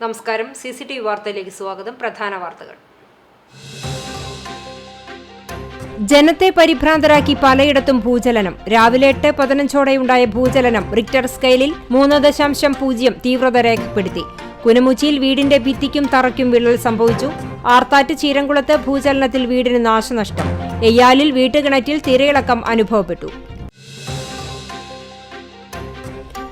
നമസ്കാരം. CCTV വാർത്തയിലേക്ക് സ്വാഗതം. പ്രധാന വാർത്തകൾ. ജനത്തെ പരിഭ്രാന്തരാക്കി പലയിടത്തും ഭൂചലനം. രാവിലെ 8:15 ഭൂചലനം റിക്ടർ സ്കെയിലിൽ 3.0 തീവ്രത രേഖപ്പെടുത്തി. കുനമുച്ചിയിൽ വീടിന്റെ ഭിത്തിക്കും തറയ്ക്കും വിള്ളൽ സംഭവിച്ചു. ആർത്താറ്റ് ചീരംകുളത്ത് ഭൂചലനത്തിൽ വീടിന് നാശനഷ്ടം. എയ്യാലിൽ വീട്ടുകിണറ്റിൽ തിരയിളക്കം അനുഭവപ്പെട്ടു.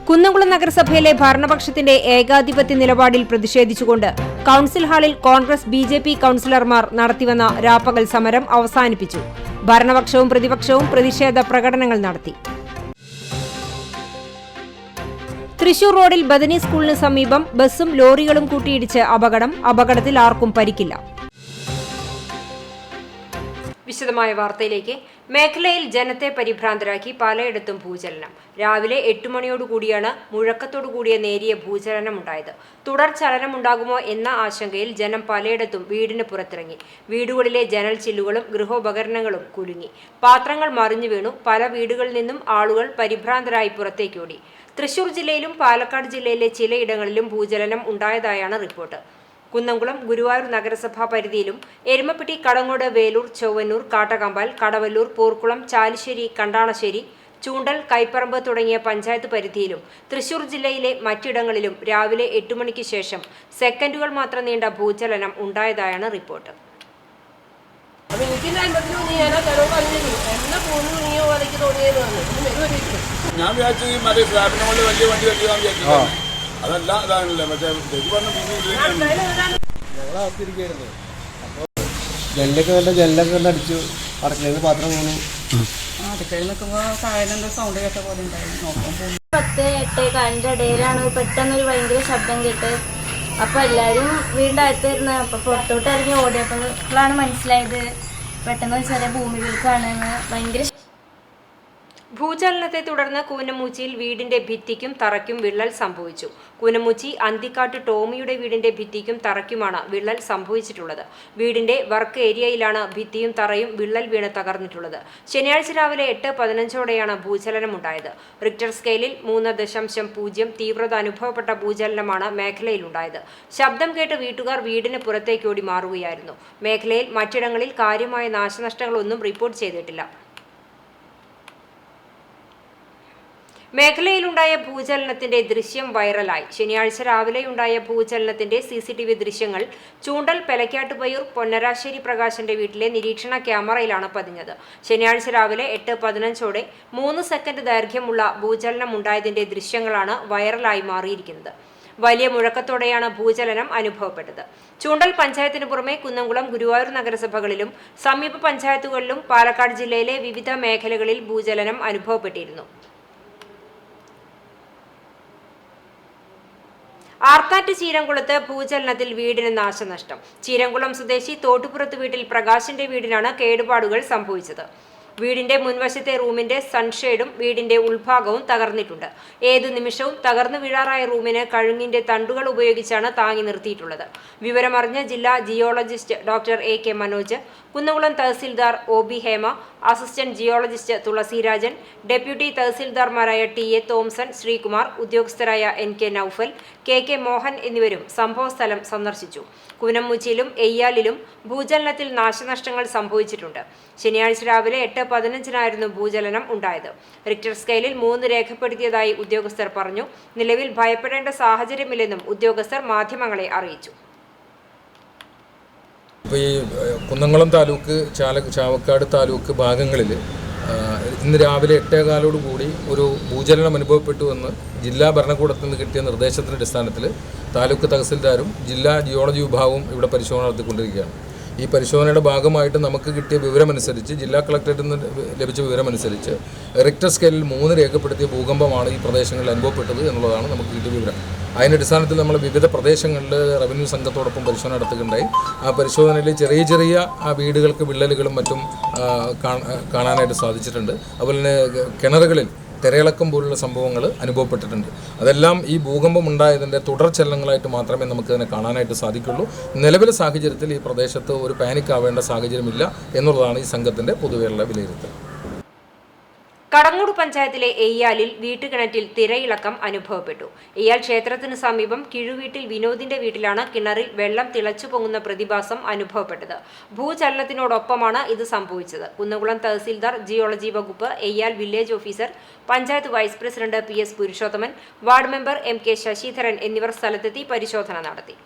കുന്നംകുളം നഗരസഭയിലെ ഭരണപക്ഷത്തിന്റെ ഏകാധിപത്യ നിലപാടിൽ പ്രതിഷേധിച്ചുകൊണ്ട് കൌൺസിൽ ഹാളിൽ കോൺഗ്രസ് BJP കൌൺസിലർമാർ നടത്തിവന്ന രാപ്പകൽ സമരം അവസാനിപ്പിച്ചു. ഭരണപക്ഷവും പ്രതിപക്ഷവും പ്രതിഷേധ പ്രകടനങ്ങൾ നടത്തി. തൃശൂർ റോഡിൽ ബദനി സ്കൂളിന് സമീപം ബസ്സും ലോറികളും കൂട്ടിയിടിച്ച് അപകടത്തിൽ ആർക്കും പരിക്കില്ല. വിശദമായ വാർത്തയിലേക്ക്. മേഖലയിൽ ജനത്തെ പരിഭ്രാന്തരാക്കി പലയിടത്തും ഭൂചലനം. രാവിലെ 8 മണിയോടുകൂടിയാണ് മുഴക്കത്തോടുകൂടിയ നേരിയ ഭൂചലനമുണ്ടായത്. തുടർ ചലനമുണ്ടാകുമോ എന്ന ആശങ്കയിൽ ജനം പലയിടത്തും വീടിന് പുറത്തിറങ്ങി. വീടുകളിലെ ജനൽ ചില്ലുകളും ഗൃഹോപകരണങ്ങളും കുലുങ്ങി. പാത്രങ്ങൾ മറിഞ്ഞു വീണു. പല വീടുകളിൽ നിന്നും ആളുകൾ പരിഭ്രാന്തരായി പുറത്തേക്കോടി. തൃശൂർ ജില്ലയിലും പാലക്കാട് ജില്ലയിലെ ചിലയിടങ്ങളിലും ഭൂചലനം ഉണ്ടായതായാണ് റിപ്പോർട്ട്. കുന്നംകുളം, ഗുരുവായൂർ നഗരസഭാ പരിധിയിലും എരുമപ്പെട്ടി, കടങ്ങോട്, വേലൂർ, ചൊവ്വന്നൂർ, കാട്ടകമ്പാൽ, കടവല്ലൂർ, പോർക്കുളം, ചാലിശ്ശേരി, കണ്ടാണശ്ശേരി, ചൂണ്ടൽ, കൈപ്പറമ്പ് തുടങ്ങിയ പഞ്ചായത്ത് പരിധിയിലും തൃശൂർ ജില്ലയിലെ മറ്റിടങ്ങളിലും രാവിലെ 8 മണിക്ക് ശേഷം സെക്കൻഡുകൾ മാത്രം നീണ്ട ഭൂചലനം ഉണ്ടായതായാണ് റിപ്പോർട്ട്. അതല്ല ഇതാണല്ലേ മറ്റേ ജനലൊക്കെ അടിച്ചു അടുക്കളയിൽ പാത്രം വീണു. അടുക്കളയിൽ നിൽക്കുമ്പോൾ താഴെ സൗണ്ട് കേട്ട പോലെ ഉണ്ടായിരുന്നു. 10-8 ഇടയിലാണ് പെട്ടെന്നൊരു ഭയങ്കര ശബ്ദം കേട്ട്. അപ്പൊ എല്ലാരും വീടിന്റെ അകത്തായിരുന്നു. അപ്പൊ പുറത്തോട്ട് ഇറങ്ങി ഓടിയപ്പോഴാണ് മനസ്സിലായത് പെട്ടെന്ന് ചെറിയ ഭൂമികൾക്കാണെന്ന്. ഭയങ്കര ഭൂചലനത്തെ തുടർന്ന് കൂനമുച്ചിയിൽ വീടിന്റെ ഭിത്തിക്കും തറയ്ക്കും വിള്ളൽ സംഭവിച്ചു. കൂനമുച്ചി അന്തിക്കാട്ട് ടോമിയുടെ വീടിന്റെ ഭിത്തിക്കും തറയ്ക്കുമാണ് വിള്ളൽ സംഭവിച്ചിട്ടുള്ളത്. വീടിന്റെ വർക്ക് ഏരിയയിലാണ് ഭിത്തിയും തറയും വിള്ളൽ വീണ് തകർന്നിട്ടുള്ളത്. ശനിയാഴ്ച രാവിലെ 8:15 ഭൂചലനമുണ്ടായത്. റിക്ടർ സ്കെയിലിൽ 3.0 തീവ്രത അനുഭവപ്പെട്ട ഭൂചലനമാണ് മേഖലയിലുണ്ടായത്. ശബ്ദം കേട്ട് വീട്ടുകാർ വീടിന് പുറത്തേക്കോടി മാറുകയായിരുന്നു. മേഖലയിൽ മറ്റിടങ്ങളിൽ കാര്യമായ നാശനഷ്ടങ്ങളൊന്നും റിപ്പോർട്ട് ചെയ്തിട്ടില്ല. മേഖലയിലുണ്ടായ ഭൂചലനത്തിന്റെ ദൃശ്യം വൈറലായി. ശനിയാഴ്ച രാവിലെയുണ്ടായ ഭൂചലനത്തിന്റെ CCTV ദൃശ്യങ്ങൾ ചൂണ്ടൽ പെലക്കാട്ടുപയ്യൂർ പൊന്നരാശ്ശേരി പ്രകാശന്റെ വീട്ടിലെ നിരീക്ഷണ ക്യാമറയിലാണ് പതിഞ്ഞത്. ശനിയാഴ്ച രാവിലെ 8:15 3 സെക്കൻഡ് ദൈർഘ്യമുള്ള ഭൂചലനം ഉണ്ടായതിന്റെ ദൃശ്യങ്ങളാണ് വൈറലായി മാറിയിരിക്കുന്നത്. വലിയ മുഴക്കത്തോടെയാണ് ഭൂചലനം അനുഭവപ്പെട്ടത്. ചൂണ്ടൽ പഞ്ചായത്തിന് പുറമെ കുന്നംകുളം, ഗുരുവായൂർ നഗരസഭകളിലും സമീപ പഞ്ചായത്തുകളിലും പാലക്കാട് ജില്ലയിലെ വിവിധ മേഖലകളിൽ ഭൂചലനം അനുഭവപ്പെട്ടിരുന്നു. ആർത്താറ്റ് ചീരംകുളത്ത് ഭൂചലനത്തിൽ വീടിന് നാശനഷ്ടം. ചീരംകുളം സ്വദേശി തോട്ടുപുറത്ത് വീട്ടിൽ പ്രകാശിന്റെ വീടിനാണ് കേടുപാടുകൾ സംഭവിച്ചത്. വീടിന്റെ മുൻവശത്തെ റൂമിന്റെ സൺഷെയ്ഡും വീടിന്റെ ഉൾഭാഗവും തകർന്നിട്ടുണ്ട്. ഏതു നിമിഷവും തകർന്നു വീഴാറായ റൂമിന് കഴുങ്ങിന്റെ തണ്ടുകൾ ഉപയോഗിച്ചാണ് താങ്ങി നിർത്തിയിട്ടുള്ളത്. വിവരമറിഞ്ഞ ജില്ലാ geologist doctor AK Manoj, Kunnamkulam tahsildar OB Hema, assistant geologist Thulasirajan, deputy തഹസിൽദാർമാരായ TA തോംസൺ, ശ്രീകുമാർ, ഉദ്യോഗസ്ഥരായ NK നൌഫൽ, KK മോഹൻ എന്നിവരും സംഭവസ്ഥലം സന്ദർശിച്ചു. കുനമുച്ചിയിലും എയ്യാലിലും ഭൂചലനത്തിൽ നാശനഷ്ടങ്ങൾ സംഭവിച്ചിട്ടുണ്ട്. ശനിയാഴ്ച രാവിലെ 8:15 ഭൂചലനം ഉണ്ടായത്. റിക്ടർ സ്കെയിലിൽ 3 രേഖപ്പെടുത്തിയതായി ഉദ്യോഗസ്ഥർ പറഞ്ഞു. നിലവിൽ ഭയപ്പെടേണ്ട സാഹചര്യമില്ലെന്നും ഉദ്യോഗസ്ഥർ മാധ്യമങ്ങളെ അറിയിച്ചു. ഇപ്പോൾ ഈ കുന്നംകുളം താലൂക്ക്, ചാവക്കാട് താലൂക്ക് ഭാഗങ്ങളിൽ ഇന്ന് രാവിലെ 8:15 ഒരു ഭൂചലനം അനുഭവപ്പെട്ടുവെന്ന് ജില്ലാ ഭരണകൂടത്തിൽ നിന്ന് കിട്ടിയ നിർദ്ദേശത്തിൻ്റെ അടിസ്ഥാനത്തിൽ താലൂക്ക് തഹസിൽദാരും ജില്ലാ ജിയോളജി വിഭാഗവും ഇവിടെ പരിശോധന നടത്തിക്കൊണ്ടിരിക്കുകയാണ്. ഈ പരിശോധനയുടെ ഭാഗമായിട്ട് നമുക്ക് കിട്ടിയ വിവരമനുസരിച്ച്, ജില്ലാ കളക്ടറേറ്റിൽ നിന്ന് ലഭിച്ച വിവരമനുസരിച്ച് റിക്ടർ സ്കെയിലിൽ 3 രേഖപ്പെടുത്തിയ ഭൂകമ്പമാണ് ഈ പ്രദേശങ്ങളിൽ അനുഭവപ്പെട്ടത് എന്നുള്ളതാണ് നമുക്ക് കിട്ടിയ വിവരം. അതിൻ്റെ അടിസ്ഥാനത്തിൽ നമ്മൾ വിവിധ പ്രദേശങ്ങളിൽ റവന്യൂ സംഘത്തോടൊപ്പം പരിശോധന നടത്തുകയുണ്ടായി. ആ പരിശോധനയിൽ ചെറിയ വീടുകൾക്ക് വിള്ളലുകളും മറ്റും കാണാനായിട്ട് സാധിച്ചിട്ടുണ്ട്. അതുപോലെ തന്നെ കിണറുകളിൽ തിരയിളക്കം പോലുള്ള സംഭവങ്ങൾ അനുഭവപ്പെട്ടിട്ടുണ്ട്. അതെല്ലാം ഈ ഭൂകമ്പം ഉണ്ടായതിൻ്റെ തുടർ ചലനങ്ങളായിട്ട് മാത്രമേ നമുക്കതിനെ കാണാനായിട്ട് സാധിക്കുള്ളൂ. നിലവിലെ സാഹചര്യത്തിൽ ഈ പ്രദേശത്ത് ഒരു പാനിക് ആവേണ്ട സാഹചര്യമില്ല എന്നുള്ളതാണ് ഈ സംഘത്തിൻ്റെ പൊതുവെയുള്ള വിലയിരുത്തൽ. കടങ്ങോട് പഞ്ചായത്ത് പഞ്ചായത്തിലെ എയ്യാലിൽ വീട്ടുകിണറ്റിൽ തിരയിളക്കം അനുഭവപ്പെട്ടു. എയ്യാൽ ക്ഷേത്രത്തിന് സമീപം കിഴുവീട്ടിൽ വിനോദിന്റെ വീട്ടിലാണ് കിണറിൽ വെള്ളം തിളച്ചു പൊങ്ങുന്ന പ്രതിഭാസം അനുഭവപ്പെട്ടത്. ഭൂചലനത്തിനോടൊപ്പമാണ് ഇത് സംഭവിച്ചത്. കുന്നംകുളം തഹസിൽദാർ ജിയോളജി വകുപ്പ്, Eyyal village officer, panchayat vice president PS Purushothaman, ward member MK Sasidharan എന്നിവർ സ്ഥലത്തെത്തി പരിശോധന നടത്തി.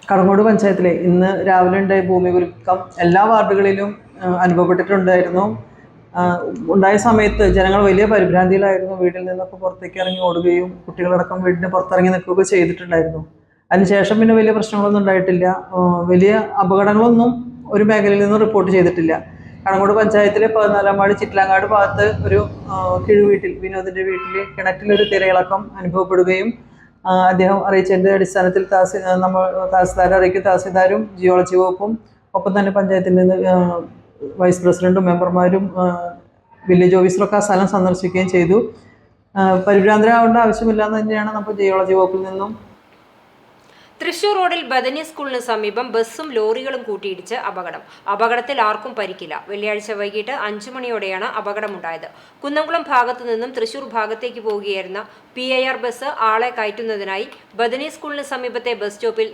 കടങ്ങോട് പഞ്ചായത്തിലെ ഇന്ന് രാവിലെ ഉണ്ടായ ഭൂമികുലുക്കം എല്ലാ വാർഡുകളിലും അനുഭവപ്പെട്ടിട്ടുണ്ടായിരുന്നു. ഉണ്ടായ സമയത്ത് ജനങ്ങൾ വലിയ പരിഭ്രാന്തിയിലായിരുന്നു. വീട്ടിൽ നിന്നൊക്കെ പുറത്തേക്ക് ഇറങ്ങി ഓടുകയും കുട്ടികളടക്കം വീടിന് പുറത്തിറങ്ങി നിൽക്കുകയൊക്കെ ചെയ്തിട്ടുണ്ടായിരുന്നു. അതിനുശേഷം പിന്നെ വലിയ പ്രശ്നങ്ങളൊന്നും ഉണ്ടായിട്ടില്ല. വലിയ അപകടങ്ങളൊന്നും ഒരു മേഖലയിൽ നിന്നും റിപ്പോർട്ട് ചെയ്തിട്ടില്ല. കടങ്ങോട് പഞ്ചായത്തിലെ 14-ാം വാർഡ് ചിറ്റിലാങ്ങാട് ഭാഗത്ത് ഒരു കിഴുവീട്ടിൽ വിനോദിൻ്റെ വീട്ടിൽ കിണറ്റിലൊരു തിരയിളക്കം അനുഭവപ്പെടുകയും അദ്ദേഹം അറിയിച്ചതിൻ്റെ അടിസ്ഥാനത്തിൽ തഹസിൽദാരെ അറിയിക്കും. തഹസിൽദാരും ജിയോളജി വകുപ്പും ഒപ്പം തന്നെ പഞ്ചായത്തിൽ നിന്ന് വൈസ് പ്രസിഡന്റും മെമ്പർമാരും വില്ലേജ് ഓഫീസറൊക്കെ ആ സ്ഥലം സന്ദർശിക്കുകയും ചെയ്തു. പരിഭ്രാന്തരാവേണ്ട ആവശ്യമില്ല എന്ന് തന്നെയാണ് നമുക്ക് ജിയോളജി വകുപ്പിൽ നിന്നും. തൃശൂർ റോഡിൽ ബദനി സ്കൂളിന് സമീപം ബസ്സും ലോറികളും കൂട്ടിയിടിച്ച് അപകടത്തിൽ ആർക്കും പരിക്കില്ല. വെള്ളിയാഴ്ച വൈകിട്ട് 5 മണിയോടെയാണ് അപകടമുണ്ടായത്. കുന്നംകുളം ഭാഗത്തു നിന്നും തൃശൂർ ഭാഗത്തേക്ക് പോവുകയായിരുന്ന PIR ബസ് ആളെ കയറ്റുന്നതിനായി ബദനി സ്കൂളിന് സമീപത്തെ ബസ് സ്റ്റോപ്പിൽ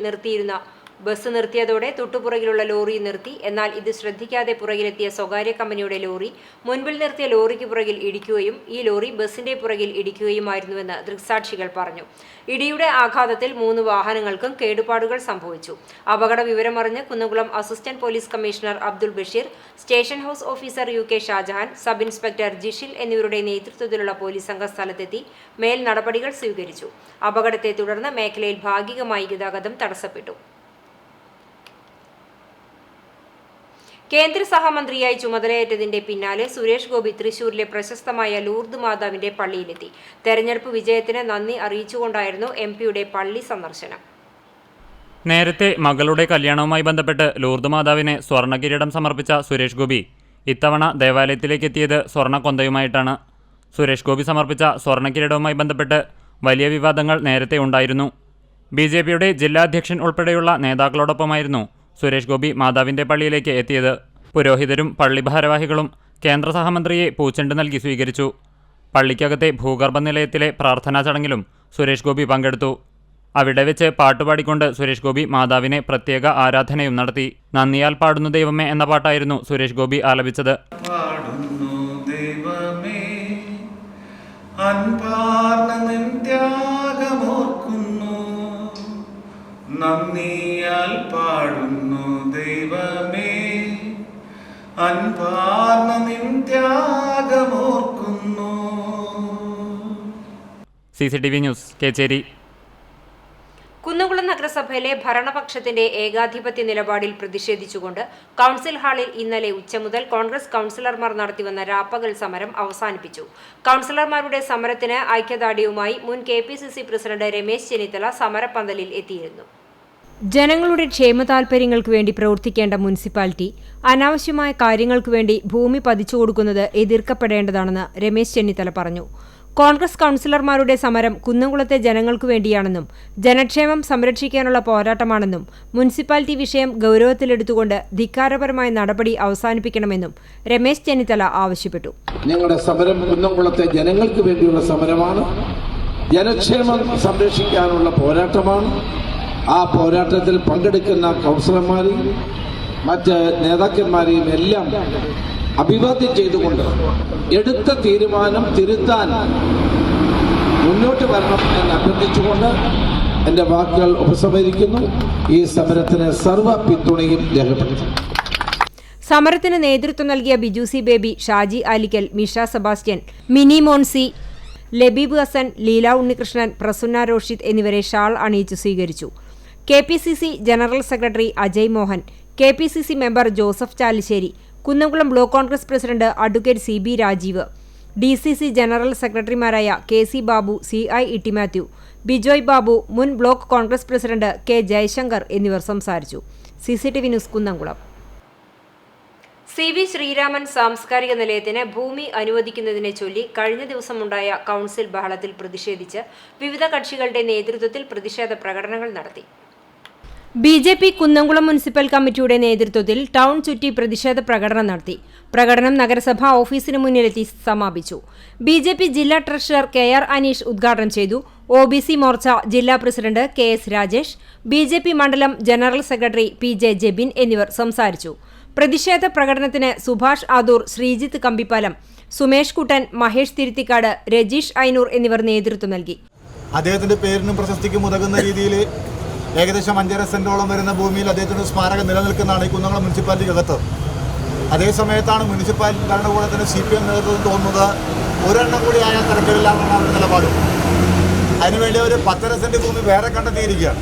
ബസ് നിർത്തിയതോടെ തൊട്ടുപുറകിലുള്ള ലോറി നിർത്തി. എന്നാൽ ഇത് ശ്രദ്ധിക്കാതെ പുറകിലെത്തിയ സ്വകാര്യ കമ്പനിയുടെ ലോറി മുൻപിൽ നിർത്തിയ ലോറിക്ക് പുറകിൽ ഇടിക്കുകയും ഈ ലോറി ബസിന്റെ പുറകിൽ ഇടിക്കുകയുമായിരുന്നുവെന്ന് ദൃക്സാക്ഷികൾ പറഞ്ഞു. ഇടിയുടെ ആഘാതത്തിൽ 3 വാഹനങ്ങൾക്കും കേടുപാടുകൾ സംഭവിച്ചു. അപകട വിവരമറിഞ്ഞ് Kunnamkulam assistant police commissioner Abdul Basheer, station house officer UK Shajahan, sub inspector Jishil എന്നിവരുടെ നേതൃത്വത്തിലുള്ള പോലീസ് സംഘം സ്ഥലത്തെത്തി മേൽ നടപടികൾ സ്വീകരിച്ചു. അപകടത്തെ തുടർന്ന് മേഖലയിൽ ഭാഗികമായി ഗതാഗതം തടസ്സപ്പെട്ടു. കേന്ദ്ര സഹമന്ത്രിയായി ചുമതലയേറ്റതിന്റെ പിന്നാലെ സുരേഷ് ഗോപി തൃശൂരിലെ പ്രശസ്തമായ ലൂർദ് മാതാവിന്റെ പള്ളിയിലെത്തി. തെരഞ്ഞെടുപ്പ് വിജയത്തിന് നന്ദി അറിയിച്ചുകൊണ്ടായിരുന്നു MP-യുടെ പള്ളി സന്ദർശനം. നേരത്തെ മകളുടെ കല്യാണവുമായി ബന്ധപ്പെട്ട് ലൂർദ് മാതാവിന് സ്വർണ്ണകിരീടം സമർപ്പിച്ച സുരേഷ് ഗോപി ഇത്തവണ ദേവാലയത്തിലേക്ക് എത്തിയത് സ്വർണ്ണക്കൊന്തയുമായിട്ടാണ്. സുരേഷ് ഗോപി സമർപ്പിച്ച സ്വർണ്ണക്കിരീടവുമായി ബന്ധപ്പെട്ട് വലിയ വിവാദങ്ങൾ നേരത്തെ ഉണ്ടായിരുന്നു. BJP-യുടെ ജില്ലാ അധ്യക്ഷൻ ഉൾപ്പെടെയുള്ള നേതാക്കളോടൊപ്പമായിരുന്നു സുരേഷ് ഗോപി മാതാവിന്റെ പള്ളിയിലേക്ക് എത്തിയത്. പുരോഹിതരും പള്ളി ഭാരവാഹികളും കേന്ദ്ര സഹമന്ത്രിയെ പൂച്ചെണ്ട് നൽകി സ്വീകരിച്ചു. പള്ളിക്കകത്തെ ഭൂഗർഭ നിലയത്തിലെ പ്രാർത്ഥനാ ചടങ്ങിലും സുരേഷ് ഗോപി പങ്കെടുത്തു. അവിടെ വെച്ച് പാട്ടുപാടിക്കൊണ്ട് സുരേഷ് ഗോപി മാതാവിനെ പ്രത്യേക ആരാധനയും നടത്തി. നന്ദിയാൽ പാടുന്നു ദൈവമേ എന്ന പാട്ടായിരുന്നു സുരേഷ് ഗോപി ആലപിച്ചത്. നന്ദിയാൽ പാടുന്നു ദൈവമേ, അൻപാർന്ന നിൻ ത്യാഗമോർക്കുന്നു. CCTV news, Kechery. കുന്നംകുളം നഗരസഭയിലെ ഭരണപക്ഷത്തിന്റെ ഏകാധിപത്യ നിലപാടിൽ പ്രതിഷേധിച്ചുകൊണ്ട് കൗൺസിൽ ഹാളിൽ ഇന്നലെ ഉച്ച മുതൽ കോൺഗ്രസ് കൗൺസിലർമാർ നടത്തിവന്ന രാപ്പകൽ സമരം അവസാനിപ്പിച്ചു. കൗൺസിലർമാരുടെ സമരത്തിന് ഐക്യദാർഢ്യവുമായി മുൻ KPCC പ്രസിഡന്റ് രമേശ് ചെന്നിത്തല സമരപ്പന്തലിൽ എത്തിയിരുന്നു. ജനങ്ങളുടെ ക്ഷേമ താൽപര്യങ്ങൾക്ക് വേണ്ടി പ്രവർത്തിക്കേണ്ട മുനിസിപ്പാലിറ്റി അനാവശ്യമായ കാര്യങ്ങൾക്ക് വേണ്ടി ഭൂമി പതിച്ചു കൊടുക്കുന്നത് എതിർക്കപ്പെടേണ്ടതാണെന്ന് രമേശ് ചെന്നിത്തല പറഞ്ഞു. കോൺഗ്രസ് കൗൺസിലർമാരുടെ സമരം കുന്നംകുളത്തെ ജനങ്ങൾക്കു വേണ്ടിയാണെന്നും ജനക്ഷേമം സംരക്ഷിക്കാനുള്ള പോരാട്ടമാണെന്നും മുനിസിപ്പാലിറ്റി വിഷയം ഗൗരവത്തിലെടുത്തുകൊണ്ട് ധിക്കാരപരമായ നടപടി അവസാനിപ്പിക്കണമെന്നും രമേശ് ചെന്നിത്തല ആവശ്യപ്പെട്ടു. ഞങ്ങളുടെ സമരം കുന്നംകുളത്തെ ജനങ്ങൾക്ക് വേണ്ടിയുള്ള സമരമാണ്. ജനക്ഷേമം സംരക്ഷിക്കാനുള്ള പോരാട്ടമാണ്. ആ പോരാട്ടത്തിൽ പങ്കെടുക്കുന്ന കൗൺസിലർമാരെയും മറ്റ് നേതാക്കന്മാരെയും എല്ലാം അഭിവാദ്യം ചെയ്തുകൊണ്ട് എടുത്ത തീരുമാനം തിരുത്താൻ മുന്നോട്ട് വരണം എന്ന് അഭ്യർത്ഥിച്ചുകൊണ്ട് എൻ്റെ വാക്കുകൾ ഉപസംഹരിക്കുന്നു. ഈ സമരത്തിന് സർവ്വ പിന്തുണയും രേഖപ്പെടുത്തി. സമരത്തിന് നേതൃത്വം നൽകിയ ബിജു സി ബേബി, ഷാജി ആലിക്കൽ, മിഷ സെബാസ്റ്റ്യൻ, മിനി മോൻസി, ലബീബ് ഹസൻ, ലീല ഉണ്ണികൃഷ്ണൻ, പ്രസുന്ന റോഷിദ് എന്നിവരെ ഷാൾ അണിയിച്ചു സ്വീകരിച്ചു. KPCC general secretary Ajay Mohan, KPCC member Joseph Chalissery, Kunnamkulam block Congress president advocate CB Rajeev, DCC general സെക്രട്ടറിമാരായ KC ബാബു, CI ഇട്ടി മാത്യു, ബിജോയ് ബാബു, മുൻ block Congress president K Jayashankar എന്നിവർ സംസാരിച്ചു. CCTV news, Kunnamkulam. CV Sreeraman സാംസ്കാരിക നിലയത്തിന് ഭൂമി അനുവദിക്കുന്നതിനെ ചൊല്ലി കഴിഞ്ഞ ദിവസമുണ്ടായ കൗൺസിൽ ബഹളത്തിൽ പ്രതിഷേധിച്ച് വിവിധ കക്ഷികളുടെ നേതൃത്വത്തിൽ പ്രതിഷേധ പ്രകടനങ്ങൾ നടത്തി. BJP കുന്നംകുളം മുനിസിപ്പൽ കമ്മിറ്റിയുടെ നേതൃത്വത്തിൽ ടൗൺ ചുറ്റി പ്രതിഷേധ പ്രകടനം നടത്തി. പ്രകടനം നഗരസഭാ ഓഫീസിന് മുന്നിലെത്തി സമാപിച്ചു. BJP ജില്ലാ ട്രഷറർ KR അനീഷ് ഉദ്ഘാടനം ചെയ്തു. OBC മോർച്ച ജില്ലാ പ്രസിഡന്റ് KS രാജേഷ്, BJP മണ്ഡലം ജനറൽ സെക്രട്ടറി PJ ജെബിൻ എന്നിവർ സംസാരിച്ചു. പ്രതിഷേധ പ്രകടനത്തിന് സുഭാഷ് ആദൂർ, ശ്രീജിത്ത് കമ്പിപ്പാലം, സുമേഷ് കുട്ടൻ, മഹേഷ് തിരുത്തിക്കാട്, രജീഷ് ഐനൂർ എന്നിവർ നേതൃത്വം നൽകി. അദ്ദേഹത്തിന്റെ പേരിനും പ്രശസ്തിക്കും ഉതകുന്ന രീതിയിൽ ഏകദേശം 5.5 സെന്റോളം വരുന്ന ഭൂമിയിൽ അദ്ദേഹത്തിന്റെ സ്മാരകം നിലനിൽക്കുന്നതാണ് ഈ കുന്നംകുളം മുനിസിപ്പാലിറ്റിക്കകത്ത്. അതേസമയത്താണ് മുനിസിപ്പൽ ഭരണകൂടത്തിന് CPM നേതൃത്വം തോന്നുന്നത് ഒരെണ്ണം കൂടി ആയാൽ തിരക്കില്ലാന്നാണ് അവരുടെ നിലപാട്. അതിനുവേണ്ടി ഒരു 10.5 സെന്റ് ഭൂമി വേറെ കണ്ടെത്തിയിരിക്കുകയാണ്.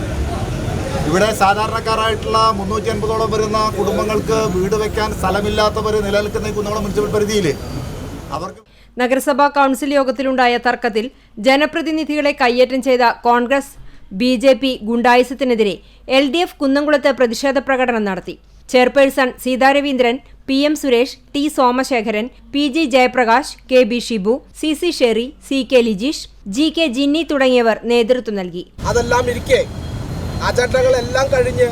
ഇവിടെ സാധാരണക്കാരായിട്ടുള്ള 350ഓളം വരുന്ന കുടുംബങ്ങൾക്ക് വീട് വയ്ക്കാൻ സ്ഥലമില്ലാത്തവർ നിലനിൽക്കുന്ന ഈ കുന്നംകുളം മുനിസിപ്പൽ പരിധിയിൽ അവർക്ക് നഗരസഭാ കൗൺസിൽ യോഗത്തിലുണ്ടായ തർക്കത്തിൽ ജനപ്രതിനിധികളെ കയ്യേറ്റം ചെയ്ത കോൺഗ്രസ് BJP ഗുണ്ടായിസത്തിനെതിരെ LDF കുന്നംകുളത്ത് പ്രതിഷേധ പ്രകടനം നടത്തി. Chairperson Seetharaveendran, PM Suresh, T Somasekharan, PG Jayaprakash, KB Shibu, CC Sherry, CK Lijeesh, GK Jinni തുടങ്ങിയവർ നേതൃത്വം നൽകി. അതെല്ലാം ഇരിക്കെ അജണ്ടകളെല്ലാം കഴിഞ്ഞ്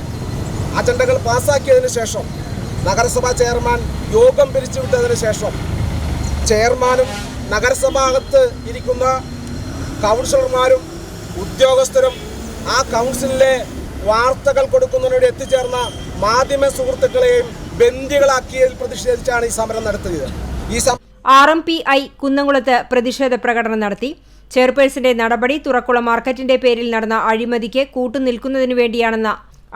അജണ്ടകൾ പാസ്സാക്കിയതിനു ശേഷം നഗരസഭാ ചെയർമാൻ യോഗം പിരിച്ചുവിട്ടതിന് ശേഷം ചെയർമാനും നഗരസഭാകത്ത് ഇരിക്കുന്ന കൗൺസിലർമാരും ഉദ്യോഗസ്ഥരും ആ കൗൺസിലിലെ വാർത്തകൾ കൊടുക്കുന്നതിനോട് എത്തിച്ചേർന്ന മാധ്യമ സുഹൃത്തുക്കളെയും ബന്ദികളാക്കിയതിൽ പ്രതിഷേധിച്ചാണ് ഈ സമരം നടത്തിയത്. RMPI കുന്നംകുളത്ത് പ്രതിഷേധ പ്രകടനം നടത്തി. ചെയർപേഴ്സന്റെ നടപടി തുറക്കുളം മാർക്കറ്റിന്റെ പേരിൽ നടന്ന അഴിമതിക്ക് കൂട്ടുനിൽക്കുന്നതിനു വേണ്ടിയാണെന്ന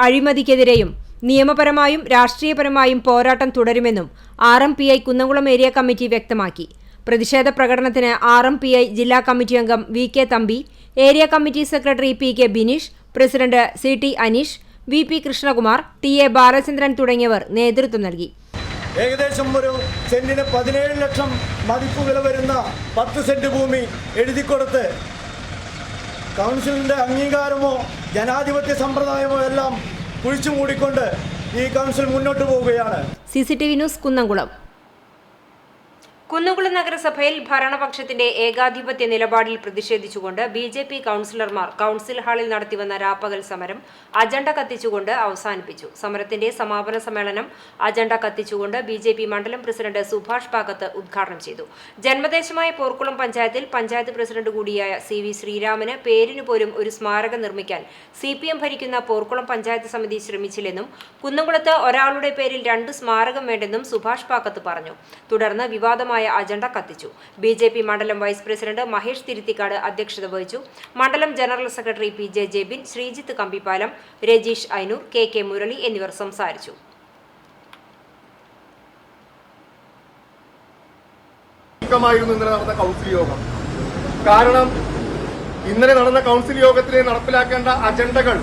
അഴിമതിക്കെതിരെയും നിയമപരമായും രാഷ്ട്രീയപരമായും പോരാട്ടം തുടരുമെന്നും RMPI കുന്നംകുളം ഏരിയ കമ്മിറ്റി വ്യക്തമാക്കി. പ്രതിഷേധ പ്രകടനത്തിന് RMPI ജില്ലാ കമ്മിറ്റി അംഗം VK Thampi, area committee secretary PK Bineesh, president CT Aneesh, VP Krishnakumar, TA Balachandran തുടങ്ങിയവർ നേതൃത്വം നൽകി. ഏകദേശം ഒരു സെന്റിന് 17 ലക്ഷം മതിപ്പ് വില വരുന്ന 10 സെന്റ് ഭൂമി എഴുതിക്കൊടുത്ത് കൗൺസിലിന്റെ അംഗീകാരമോ ജനാധിപത്യ സമ്പ്രദായമോ എല്ലാം കുഴിച്ചു മൂടിക്കൊണ്ട് ഈ കൗൺസിൽ മുന്നോട്ട് പോവുകയാണ്. CCTV news Kunnamkulam. കുന്നംകുളം നഗരസഭയിൽ ഭരണപക്ഷത്തിന്റെ ഏകാധിപത്യ നിലപാടിൽ പ്രതിഷേധിച്ചുകൊണ്ട് BJP കൗൺസിലർമാർ കൗൺസിൽ ഹാളിൽ നടത്തിവന്ന രാപ്പകൽ സമരം അജണ്ട കത്തിച്ചുകൊണ്ട് അവസാനിപ്പിച്ചു. സമരത്തിന്റെ സമാപന സമ്മേളനം അജണ്ട കത്തിച്ചുകൊണ്ട് BJP മണ്ഡലം പ്രസിഡന്റ് സുഭാഷ് പാകത്ത് ഉദ്ഘാടനം ചെയ്തു. ജന്മദേശമായ പോർക്കുളം പഞ്ചായത്തിൽ പഞ്ചായത്ത് പ്രസിഡന്റ് കൂടിയായ CV ശ്രീരാമന് പേരിനു പോലും ഒരു സ്മാരകം നിർമ്മിക്കാൻ CPM ഭരിക്കുന്ന പോർക്കുളം പഞ്ചായത്ത് സമിതി ശ്രമിച്ചില്ലെന്നും കുന്നംകുളത്ത് ഒരാളുടെ പേരിൽ 2 സ്മാരകം വേണ്ടെന്നും സുഭാഷ് പാകത്ത് പറഞ്ഞു. തുടർന്ന് വിവാദമായ അജണ്ട കത്തിച്ചു. BJP മണ്ഡലം വൈസ് പ്രസിഡന്റ് മഹേഷ് തിരുത്തിക്കാട് അധ്യക്ഷത വഹിച്ചു. മണ്ഡലം general secretary PJ Jebin, Sreejith Kambippalam, Rajeesh Ainoor, KK Murali എന്നിവർ സംസാരിച്ചു. ഇന്നലെ നടന്ന കൗൺസിൽ യോഗം കാരണം ഇന്നലെ നടന്ന കൗൺസിൽ യോഗത്തിൽ നടപ്പിലാക്കേണ്ട അജണ്ടകൾ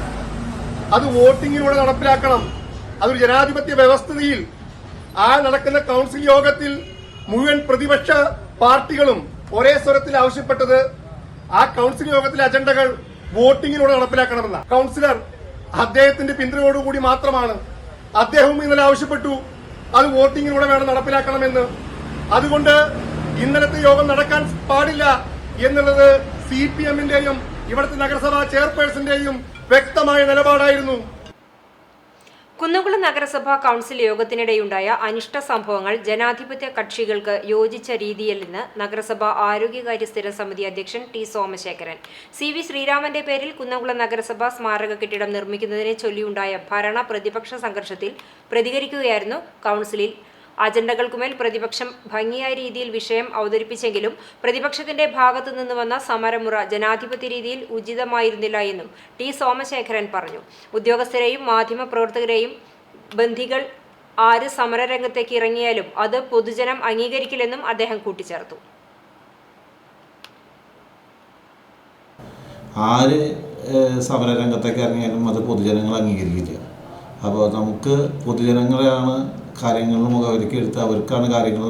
അത് വോട്ടിങ്ങിലൂടെ നടപ്പിലാക്കണം. അതൊരു ജനാധിപത്യ വ്യവസ്ഥയിൽ ആ നടക്കുന്ന കൗൺസിൽ യോഗത്തിൽ മുഴുവൻ പ്രതിപക്ഷ പാർട്ടികളും ഒരേ സ്വരത്തിൽ ആവശ്യപ്പെട്ടത് ആ കൗൺസിൽ യോഗത്തിലെ അജണ്ടകൾ വോട്ടിങ്ങിലൂടെ നടപ്പിലാക്കണമെന്ന. കൗൺസിലർ അദ്ദേഹത്തിന്റെ പിന്തുണയോടുകൂടി മാത്രമാണ് അദ്ദേഹവും ഇന്നലെ ആവശ്യപ്പെട്ടു അത് വോട്ടിങ്ങിലൂടെ വേണം നടപ്പിലാക്കണമെന്ന്. അതുകൊണ്ട് ഇന്നലത്തെ യോഗം നടക്കാൻ പാടില്ല എന്നുള്ളത് CPM-ന്റെയും ഇവിടുത്തെ നഗരസഭാ ചെയർപേഴ്സന്റെയും വ്യക്തമായ നിലപാടായിരുന്നു. കുന്നംകുളം നഗരസഭാ കൗൺസിൽ യോഗത്തിനിടെയുണ്ടായ അനിഷ്ട സംഭവങ്ങൾ ജനാധിപത്യ കക്ഷികൾക്ക് യോജിച്ച രീതിയല്ലെന്ന് നഗരസഭാ ആരോഗ്യകാര്യ സ്ഥിര സമിതി അധ്യക്ഷൻ T സോമശേഖരൻ. CV ശ്രീരാമന്റെ പേരിൽ കുന്നംകുളം നഗരസഭാ സ്മാരക കെട്ടിടം നിർമ്മിക്കുന്നതിനെ ചൊല്ലിയുണ്ടായ ഭരണ പ്രതിപക്ഷ സംഘർഷത്തിൽ പ്രതികരിക്കുകയായിരുന്നു കൗൺസിലിൽ. അജണ്ടകൾക്കുമേൽ പ്രതിപക്ഷം ഭംഗിയായ രീതിയിൽ വിഷയം അവതരിപ്പിച്ചെങ്കിലും പ്രതിപക്ഷത്തിന്റെ ഭാഗത്തു നിന്ന് വന്ന സമരമുറ ജനാധിപത്യ രീതിയിൽ ഉചിതമായിരുന്നില്ല എന്നും T സോമശേഖരൻ പറഞ്ഞു. ഉദ്യോഗസ്ഥരെയും മാധ്യമപ്രവർത്തകരെയും ബന്ധികൾ ആര് സമരരംഗത്തേക്ക് ഇറങ്ങിയാലും അത് പൊതുജനം അംഗീകരിക്കില്ലെന്നും അദ്ദേഹം കൂട്ടിച്ചേർത്തു. ആര് സമരരംഗത്തേക്ക് ഇറങ്ങിയാലും അത് പൊതുജനങ്ങൾ അംഗീകരിക്കില്ല. അപ്പോൾ നമുക്ക് പൊതുജനങ്ങളെയാണ് കാര്യങ്ങൾ മുഖവരിക്ക് എടുത്ത് അവർക്കാണ് കാര്യങ്ങൾ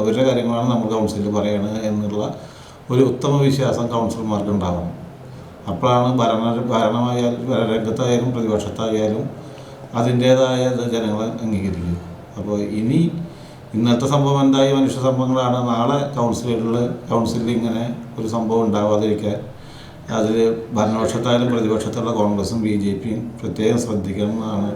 അവരുടെ കാര്യങ്ങളാണ് നമ്മൾ കൗൺസിലിൽ പറയണത് എന്നുള്ള ഒരു ഉത്തമ വിശ്വാസം കൗൺസിലർമാർക്ക് ഉണ്ടാവണം. അപ്പോഴാണ് ഭരണമായാലും രംഗത്തായാലും പ്രതിപക്ഷത്തായാലും അതിൻ്റേതായ ജനങ്ങൾ അംഗീകരിക്കുക. അപ്പോൾ ഇന്നത്തെ സംഭവം എന്തായി മനുഷ്യ സംഭവങ്ങളാണ്. നാളെ കൗൺസിലിൽ ഇങ്ങനെ ഒരു സംഭവം ഉണ്ടാവാതിരിക്കാൻ അതിൽ ഭരണപക്ഷത്തായാലും പ്രതിപക്ഷത്തുള്ള കോൺഗ്രസും BJPയും പ്രത്യേകം ശ്രദ്ധിക്കണമെന്നാണ്.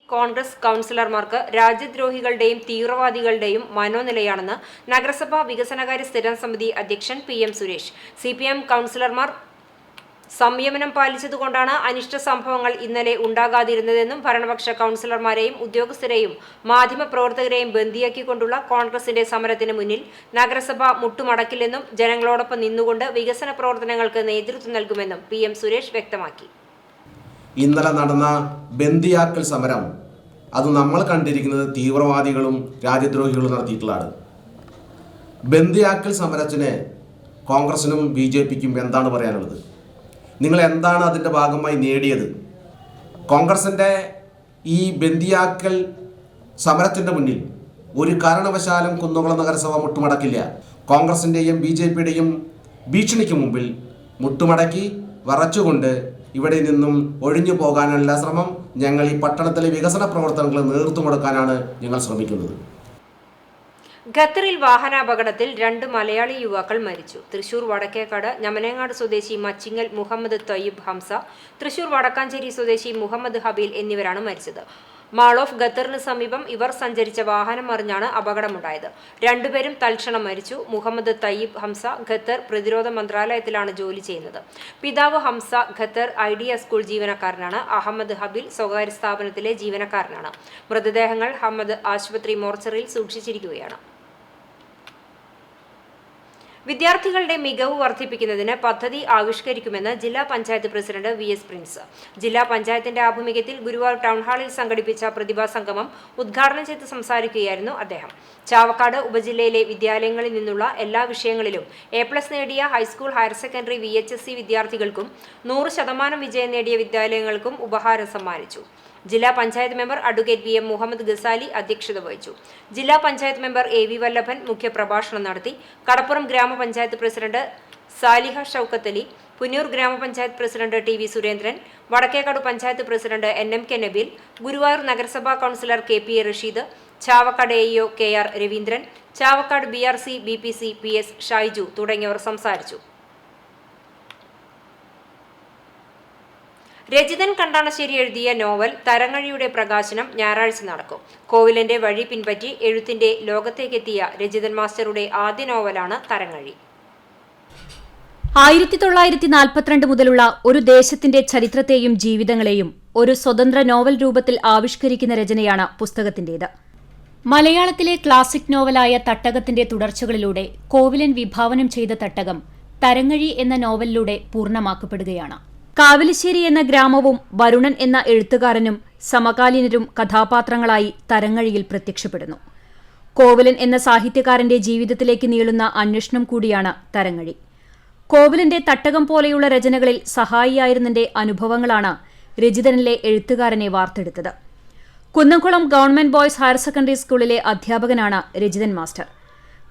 കോൺഗ്രസ് കൗൺസിലർമാർക്ക് രാജ്യദ്രോഹികളുടെയും തീവ്രവാദികളുടെയും മനോനിലയാണെന്ന് നഗരസഭാ വികസനകാര്യ സ്ഥിരം സമിതി അധ്യക്ഷൻ PM സുരേഷ്. CPM കൗൺസിലർമാർ സംയമനം പാലിച്ചതുകൊണ്ടാണ് അനിഷ്ട സംഭവങ്ങൾ ഇന്നലെ ഉണ്ടാകാതിരുന്നതെന്നും ഭരണപക്ഷ കൗൺസിലർമാരെയും ഉദ്യോഗസ്ഥരെയും മാധ്യമപ്രവർത്തകരെയും ബന്ദിയാക്കിക്കൊണ്ടുള്ള കോൺഗ്രസിന്റെ സമരത്തിന് മുന്നിൽ നഗരസഭ മുട്ടുമടക്കില്ലെന്നും ജനങ്ങളോടൊപ്പം നിന്നുകൊണ്ട് വികസന പ്രവർത്തനങ്ങൾക്ക് നേതൃത്വം നൽകുമെന്നും PM സുരേഷ് വ്യക്തമാക്കി. ഇന്നലെ നടന്ന ബന്ദിയാക്കൽ സമരം അത് നമ്മൾ കണ്ടിരിക്കുന്നത് തീവ്രവാദികളും രാജ്യദ്രോഹികളും നടത്തിയിട്ടുള്ളതാണ്. ബന്ദിയാക്കൽ സമരത്തിന് കോൺഗ്രസിനും BJPക്കും എന്താണ് പറയാനുള്ളത്? നിങ്ങൾ എന്താണ് അതിൻ്റെ ഭാഗമായി നേടിയത്? കോൺഗ്രസിൻ്റെ ഈ ബന്ദിയാക്കൽ സമരത്തിൻ്റെ മുന്നിൽ ഒരു കാരണവശാലും കുന്നംകുളം നഗരസഭ മുട്ടുമടക്കില്ല. കോൺഗ്രസിൻ്റെയും BJPയുടെയും ഭീഷണിക്ക് മുമ്പിൽ മുട്ടുമടക്കി വറച്ചുകൊണ്ട് ഇവിടെ നിന്നും ഒഴിഞ്ഞു പോകാനുള്ള ശ്രമം ഞങ്ങൾ ഈ പട്ടണത്തിലെ വികസന പ്രവർത്തനങ്ങൾ നേതൃത്വം കൊടുക്കാനാണ് ഞങ്ങൾ ശ്രമിക്കുന്നത്. ഖത്തറിൽ വാഹനാപകടത്തിൽ 2 മലയാളി യുവാക്കൾ മരിച്ചു. തൃശൂർ വടക്കേക്കാട് ഞമനേങ്ങാട് സ്വദേശി മച്ചിങ്ങൽ മുഹമ്മദ് തയ്യിബ് ഹംസ, തൃശൂർ വടക്കാഞ്ചേരി സ്വദേശി മുഹമ്മദ് ഹബീൽ എന്നിവരാണ് മരിച്ചത്. മാൾ ഓഫ് ഖത്തറിന് സമീപം ഇവർ സഞ്ചരിച്ച വാഹനം മറിഞ്ഞാണ് അപകടമുണ്ടായത്. 2 പേരും തൽക്ഷണം മരിച്ചു. മുഹമ്മദ് തയ്യിബ് ഹംസ ഖത്തർ പ്രതിരോധ മന്ത്രാലയത്തിലാണ് ജോലി ചെയ്യുന്നത്. പിതാവ് ഹംസ ഖത്തർ ഐഡിയ സ്കൂൾ ജീവനക്കാരനാണ്. അഹമ്മദ് ഹബീൽ സ്വകാര്യ സ്ഥാപനത്തിലെ ജീവനക്കാരനാണ്. മൃതദേഹങ്ങൾ ഹമ്മദ് ആശുപത്രി മോർച്ചറിയിൽ സൂക്ഷിച്ചിരിക്കുകയാണ്. വിദ്യാർത്ഥികളുടെ മികവ് വർദ്ധിപ്പിക്കുന്നതിന് പദ്ധതി ആവിഷ്കരിക്കുമെന്ന് ജില്ലാ പഞ്ചായത്ത് പ്രസിഡന്റ് VS പ്രിൻസ്. ജില്ലാ പഞ്ചായത്തിന്റെ ആഭിമുഖ്യത്തിൽ ഗുരുവായൂർ ടൗൺ ഹാളിൽ സംഘടിപ്പിച്ച പ്രതിഭാ സംഗമം ഉദ്ഘാടനം ചെയ്ത് സംസാരിക്കുകയായിരുന്നു അദ്ദേഹം. ചാവക്കാട് ഉപജില്ലയിലെ വിദ്യാലയങ്ങളിൽ നിന്നുള്ള എല്ലാ വിഷയങ്ങളിലും A+ നേടിയ ഹൈസ്കൂൾ, ഹയർ സെക്കൻഡറി, VHSC വിദ്യാർത്ഥികൾക്കും 100% വിജയം നേടിയ വിദ്യാലയങ്ങൾക്കും ഉപഹാരം സമ്മാനിച്ചു. ജില്ലാ panchayat member advocate VM Muhammad Gazali അധ്യക്ഷത വഹിച്ചു. ജില്ലാ പഞ്ചായത്ത് മെമ്പർ AV വല്ലഭൻ മുഖ്യപ്രഭാഷണം നടത്തി. Kadappuram grama panchayat president Saliha Shoukath Ali, Punnur grama panchayat president TV Surendran, Vadakkekad panchayat president NMK Nabeel, Guruvayur നഗരസഭാ councillor KP Rasheed, Chavakkad AEO KR Raveendran, Chavakkad BRC BPC PS Shaiju തുടങ്ങിയവർ സംസാരിച്ചു. രജിതൻ കണ്ടാണശ്ശേരി എഴുതിയ നോവൽ തരങ്ങഴിയുടെ പ്രകാശനം ഞായറാഴ്ച നടക്കും. കോവിലന്റെ വഴി പിൻപറ്റി എഴുത്തിന്റെ ലോകത്തേക്കെത്തിയ രജിതൻ മാസ്റ്ററുടെ ആദ്യ നോവലാണ് തരങ്ങഴി. 1942 മുതലുള്ള ഒരു ദേശത്തിന്റെ ചരിത്രത്തെയും ജീവിതങ്ങളെയും ഒരു സ്വതന്ത്ര നോവൽ രൂപത്തിൽ ആവിഷ്കരിക്കുന്ന രചനയാണ് പുസ്തകത്തിന്റേത്. മലയാളത്തിലെ ക്ലാസിക് നോവലായ തട്ടകത്തിന്റെ തുടർച്ചകളിലൂടെ കോവിലൻ വിഭാവനം ചെയ്ത തട്ടകം തരങ്ങഴി എന്ന നോവലിലൂടെ പൂർണ്ണമാക്കപ്പെടുകയാണ്. കാവിലിശ്ശേരി എന്ന ഗ്രാമവും വരുണൻ എന്ന എഴുത്തുകാരനും സമകാലീനരും കഥാപാത്രങ്ങളായി തരങ്ങഴിയിൽ പ്രത്യക്ഷപ്പെടുന്നു. കോവിലൻ എന്ന സാഹിത്യകാരന്റെ ജീവിതത്തിലേക്ക് നീളുന്ന അന്വേഷണം കൂടിയാണ് തരങ്ങഴി. കോവിലന്റെ തട്ടകം പോലെയുള്ള രചനകളിൽ സഹായിയായിരുന്നതിന്റെ അനുഭവങ്ങളാണ് രജിതനിലെ എഴുത്തുകാരനെ വാർത്തെടുത്തത്. Kunnamkulam government boys higher secondary സ്കൂളിലെ അധ്യാപകനാണ് രജിതൻ മാസ്റ്റർ.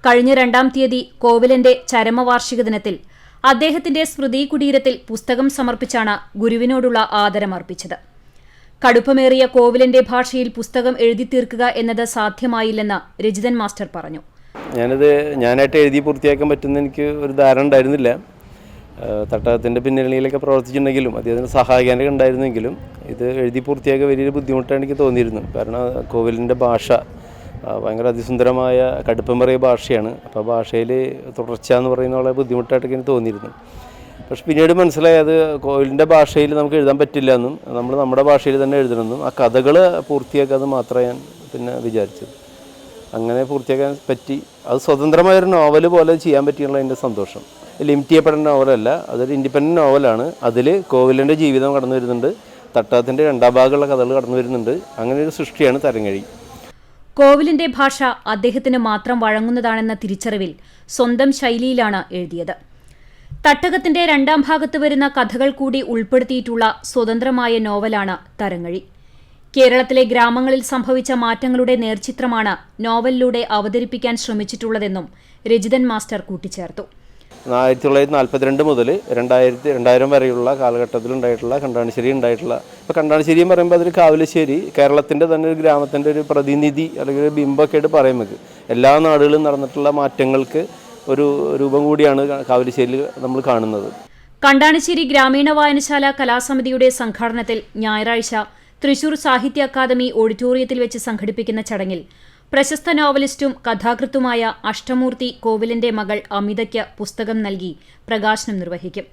കഴിഞ്ഞ 2-ാം തീയതി കോവിലന്റെ ചരമവാർഷിക ദിനത്തിൽ അദ്ദേഹത്തിന്റെ സ്മൃതി കുടീരത്തിൽ പുസ്തകം സമർപ്പിച്ചാണ് ഗുരുവിനോടുള്ള ആദരമർപ്പിച്ചത്. കടുപ്പമേറിയ കോവിലന്റെ ഭാഷയിൽ പുസ്തകം എഴുതി തീർക്കുക എന്നത് സാധ്യമായില്ലെന്ന് രജിതൻ മാസ്റ്റർ പറഞ്ഞു. ഞാനായിട്ട് എഴുതി പൂർത്തിയാക്കാൻ പറ്റുന്ന എനിക്ക് ഒരു ധാരണ ഉണ്ടായിരുന്നില്ല. തട്ടകത്തിൻ്റെ പിന്നണിയിലൊക്കെ പ്രവർത്തിച്ചിട്ടുണ്ടെങ്കിലും അദ്ദേഹത്തിന് സഹായിക്കാനൊക്കെ ഉണ്ടായിരുന്നെങ്കിലും ഇത് എഴുതി പൂർത്തിയാക്കാൻ വലിയൊരു ബുദ്ധിമുട്ടാണ് എനിക്ക് തോന്നിയിരുന്നു. കാരണം കോവിലിൻ്റെ ഭാഷ ഭയങ്കര അതിസുന്ദരമായ കടുപ്പമേറിയ ഭാഷയാണ്. അപ്പോൾ ഭാഷയിൽ തുടർച്ച എന്ന് പറയുന്ന വളരെ ബുദ്ധിമുട്ടായിട്ടൊക്കെ എനിക്ക് തോന്നിയിരുന്നു. പക്ഷെ പിന്നീട് മനസ്സിലായി അത് കോവിലിൻ്റെ ഭാഷയിൽ നമുക്ക് എഴുതാൻ പറ്റില്ല എന്നും നമ്മൾ നമ്മുടെ ഭാഷയിൽ തന്നെ എഴുതണമെന്നും ആ കഥകൾ പൂർത്തിയാക്കാതെ മാത്രമേ ഞാൻ പിന്നെ വിചാരിച്ചത്. അങ്ങനെ പൂർത്തിയാക്കാൻ പറ്റി. അത് സ്വതന്ത്രമായൊരു നോവൽ പോലെ ചെയ്യാൻ പറ്റിയുള്ള എൻ്റെ സന്തോഷം. ലിമിറ്റ് ചെയ്യപ്പെടുന്ന നോവലല്ല, അതൊരു ഇൻഡിപെൻഡൻറ്റ് നോവലാണ്. അതിൽ കോവിലിൻ്റെ ജീവിതം കടന്നു വരുന്നുണ്ട്, തട്ടകത്തിൻ്റെ 2ാം ഭാഗമുള്ള കഥകൾ കടന്നു വരുന്നുണ്ട്. അങ്ങനെ ഒരു സൃഷ്ടിയാണ് തരങ്ങഴി. കോവിലിന്റെ ഭാഷ അദ്ദേഹത്തിന് മാത്രം വഴങ്ങുന്നതാണെന്ന തിരിച്ചറിവിൽ സ്വന്തം ശൈലിയിലാണ് എഴുതിയത്. തട്ടകത്തിന്റെ 2ാം ഭാഗത്ത് വരുന്ന കഥകൾ കൂടി ഉൾപ്പെടുത്തിയിട്ടുള്ള സ്വതന്ത്രമായ നോവലാണ് തരങ്ങഴി. കേരളത്തിലെ ഗ്രാമങ്ങളിൽ സംഭവിച്ച മാറ്റങ്ങളുടെ നേർചിത്രമാണ് നോവലിലൂടെ അവതരിപ്പിക്കാൻ ശ്രമിച്ചിട്ടുള്ളതെന്നും രജിതൻ മാസ്റ്റർ കൂട്ടിച്ചേർത്തു. 1942 മുതൽ 2000 വരെയുള്ള കാലഘട്ടത്തിലുണ്ടായിട്ടുള്ള കണ്ടാണശ്ശേരി ഉണ്ടായിട്ടുള്ള, ഇപ്പോൾ കണ്ടാണശ്ശേരി എന്ന് പറയുമ്പോൾ അതിൽ കാവിലശ്ശേരി കേരളത്തിൻ്റെ തന്നെ ഒരു ഗ്രാമത്തിൻ്റെ ഒരു പ്രതിനിധി അല്ലെങ്കിൽ ഒരു ബിംബമൊക്കെ ആയിട്ട് പറയാൻ നമുക്ക് എല്ലാ നാടുകളിലും നടന്നിട്ടുള്ള മാറ്റങ്ങൾക്ക് ഒരു രൂപം കൂടിയാണ് കാവലിശ്ശേരിയിൽ നമ്മൾ കാണുന്നത്. കണ്ടാണശ്ശേരി ഗ്രാമീണ വായനശാല കലാസമിതിയുടെ സംഘാടനത്തിൽ ഞായറാഴ്ച തൃശൂർ സാഹിത്യ അക്കാദമി ഓഡിറ്റോറിയത്തിൽ വെച്ച് സംഘടിപ്പിക്കുന്ന ചടങ്ങിൽ പ്രശസ്ത നോവലിസ്റ്റും കഥാകൃത്തുമായ അഷ്ടമൂർത്തി കോവിലിന്റെ മകൾ അമിതയ്ക്ക് പുസ്തകം നൽകി പ്രകാശനം നിർവഹിക്കും.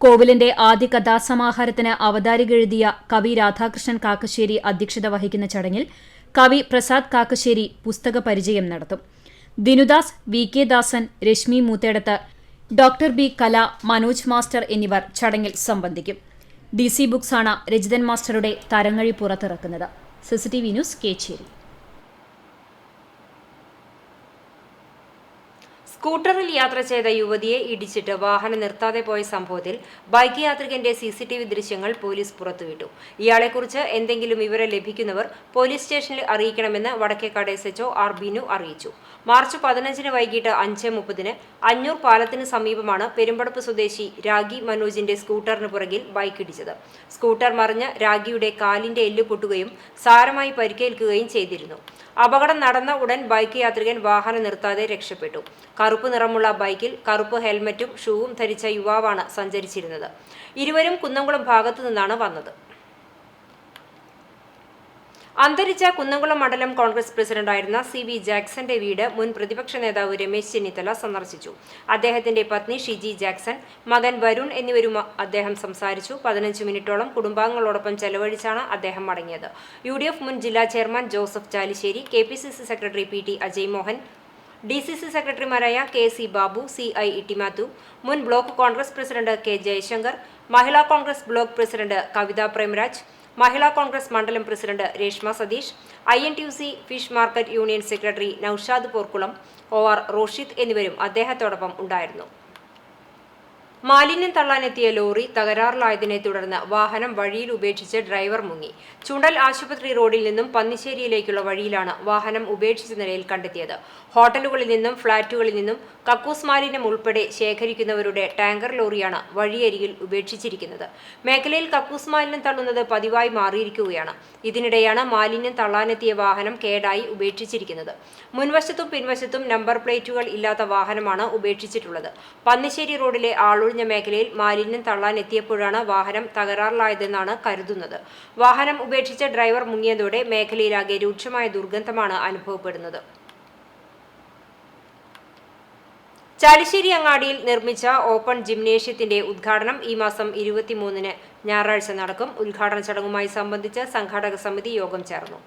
കോവിലിന്റെ ആദ്യ കഥാസമാഹാരത്തിന് അവതാരിക എഴുതിയ കവി രാധാകൃഷ്ണൻ കാക്കശ്ശേരി അധ്യക്ഷത വഹിക്കുന്ന ചടങ്ങിൽ കവി പ്രസാദ് കാക്കശ്ശേരി പുസ്തക പരിചയം നടത്തും. ദിനുദാസ്, വി കെ ദാസൻ, രശ്മി മൂത്തേടത്ത്, ഡോക്ടർ ബി കല, മനോജ് മാസ്റ്റർ എന്നിവർ ചടങ്ങിൽ സംബന്ധിക്കും. DC ബുക്സാണ് രജിതൻ മാസ്റ്ററുടെ തരങ്ങഴി പുറത്തിറക്കുന്നത്. CCTV news, Kecheri. സ്കൂട്ടറിൽ യാത്ര ചെയ്ത യുവതിയെ ഇടിച്ചിട്ട് വാഹനം നിർത്താതെ പോയ സംഭവത്തിൽ ബൈക്ക് യാത്രികന്റെ CCTV ദൃശ്യങ്ങൾ പോലീസ് പുറത്തുവിട്ടു. ഇയാളെക്കുറിച്ച് എന്തെങ്കിലും വിവരം ലഭിക്കുന്നവർ പോലീസ് സ്റ്റേഷനിൽ അറിയിക്കണമെന്ന് വടക്കേക്കാട് SHO R ബിനു അറിയിച്ചു. മാർച്ച് 15 വൈകിട്ട് 5:30 അഞ്ഞൂർ പാലത്തിന് സമീപമാണ് പെരുമ്പടപ്പ് സ്വദേശി രാഗി മനോജിന്റെ സ്കൂട്ടറിന് പുറകിൽ ബൈക്ക് ഇടിച്ചത്. സ്കൂട്ടർ മറിഞ്ഞ് രാഗിയുടെ കാലിന്റെ എല്ല് പൊട്ടുകയും സാരമായി പരിക്കേൽക്കുകയും ചെയ്തിരുന്നു. അപകടം നടന്ന ഉടൻ ബൈക്ക് യാത്രികൻ വാഹനം നിർത്താതെ രക്ഷപ്പെട്ടു. കറുപ്പ് നിറമുള്ള ബൈക്കിൽ കറുപ്പ് ഹെൽമറ്റും ഷൂവും ധരിച്ച യുവാവാണ് സഞ്ചരിച്ചിരുന്നത്. ഇരുവരും കുന്നംകുളം ഭാഗത്തു നിന്നാണ് വന്നത്. അന്തരിച്ച കുന്നംകുളം മണ്ഡലം കോൺഗ്രസ് പ്രസിഡന്റായിരുന്ന CB ജാക്സന്റെ വീട് മുൻ പ്രതിപക്ഷ നേതാവ് രമേശ് ചെന്നിത്തല സന്ദർശിച്ചു. അദ്ദേഹത്തിന്റെ പത്നി ഷിജി ജാക്സൺ, മകൻ വരുൺ എന്നിവരും അദ്ദേഹം സംസാരിച്ചു. 15 മിനിറ്റോളം കുടുംബാംഗങ്ങളോടൊപ്പം ചെലവഴിച്ചാണ് അദ്ദേഹം മടങ്ങിയത്. UDF മുൻ ജില്ലാ chairman Joseph Chalissery, KPCC secretary PT Ajay Mohan, DCC സെക്രട്ടറിമാരായ KC ബാബു, CI ഇട്ടിമാത്തു, മുൻ block Congress president K Jayashankar, Mahila Congress block president Kavitha Premraj, Mahila Congress മണ്ഡലം president Reshma Satheesh, INTUC fish market union secretary Noushad Porkulam, OR Roshid എന്നിവരും അദ്ദേഹത്തോടൊപ്പം ഉണ്ടായിരുന്നു. മാലിന്യം തള്ളാനെത്തിയ ലോറി തകരാറിലായതിനെ തുടർന്ന് വാഹനം വഴിയിൽ ഉപേക്ഷിച്ച് ഡ്രൈവർ മുങ്ങി. ചുണ്ടൽ ആശുപത്രി റോഡിൽ നിന്നും പന്നിശ്ശേരിയിലേക്കുള്ള വഴിയിലാണ് വാഹനം ഉപേക്ഷിച്ച നിലയിൽ കണ്ടെത്തിയത്. ഹോട്ടലുകളിൽ നിന്നും ഫ്ളാറ്റുകളിൽ നിന്നും കക്കൂസ് മാലിന്യം ഉൾപ്പെടെ ശേഖരിക്കുന്നവരുടെ ടാങ്കർ ലോറിയാണ് വഴിയരികിൽ ഉപേക്ഷിച്ചിരിക്കുന്നത്. മേഖലയിൽ കക്കൂസ് മാലിന്യം തള്ളുന്നത് പതിവായി മാറിയിരിക്കുകയാണ്. ഇതിനിടെയാണ് മാലിന്യം തള്ളാനെത്തിയ വാഹനം കേടായി ഉപേക്ഷിച്ചിരിക്കുന്നത്. മുൻവശത്തും പിൻവശത്തും നമ്പർ പ്ലേറ്റുകൾ ഇല്ലാത്ത വാഹനമാണ് ഉപേക്ഷിച്ചിട്ടുള്ളത്. പന്നിശ്ശേരി റോഡിലെ ആളൊഴിഞ്ഞ മേഖലയിൽ മാലിന്യം തള്ളാനെത്തിയപ്പോഴാണ് വാഹനം തകരാറിലായതെന്നാണ് കരുതുന്നത്. വാഹനം ഉപേക്ഷിച്ച ഡ്രൈവർ മുങ്ങിയതോടെ മേഖലയിലാകെ രൂക്ഷമായ ദുർഗന്ധമാണ് അനുഭവപ്പെടുന്നത്. ചാലിശ്ശേരി അങ്ങാടിയിൽ നിർമ്മിച്ച ഓപ്പൺ ജിംനേഷ്യത്തിന്റെ ഉദ്ഘാടനം ഈ മാസം 23 ഞായറാഴ്ച നടക്കും. ഉദ്ഘാടന ചടങ്ങുമായി സംബന്ധിച്ച് സംഘാടക സമിതി യോഗം ചേർന്നു.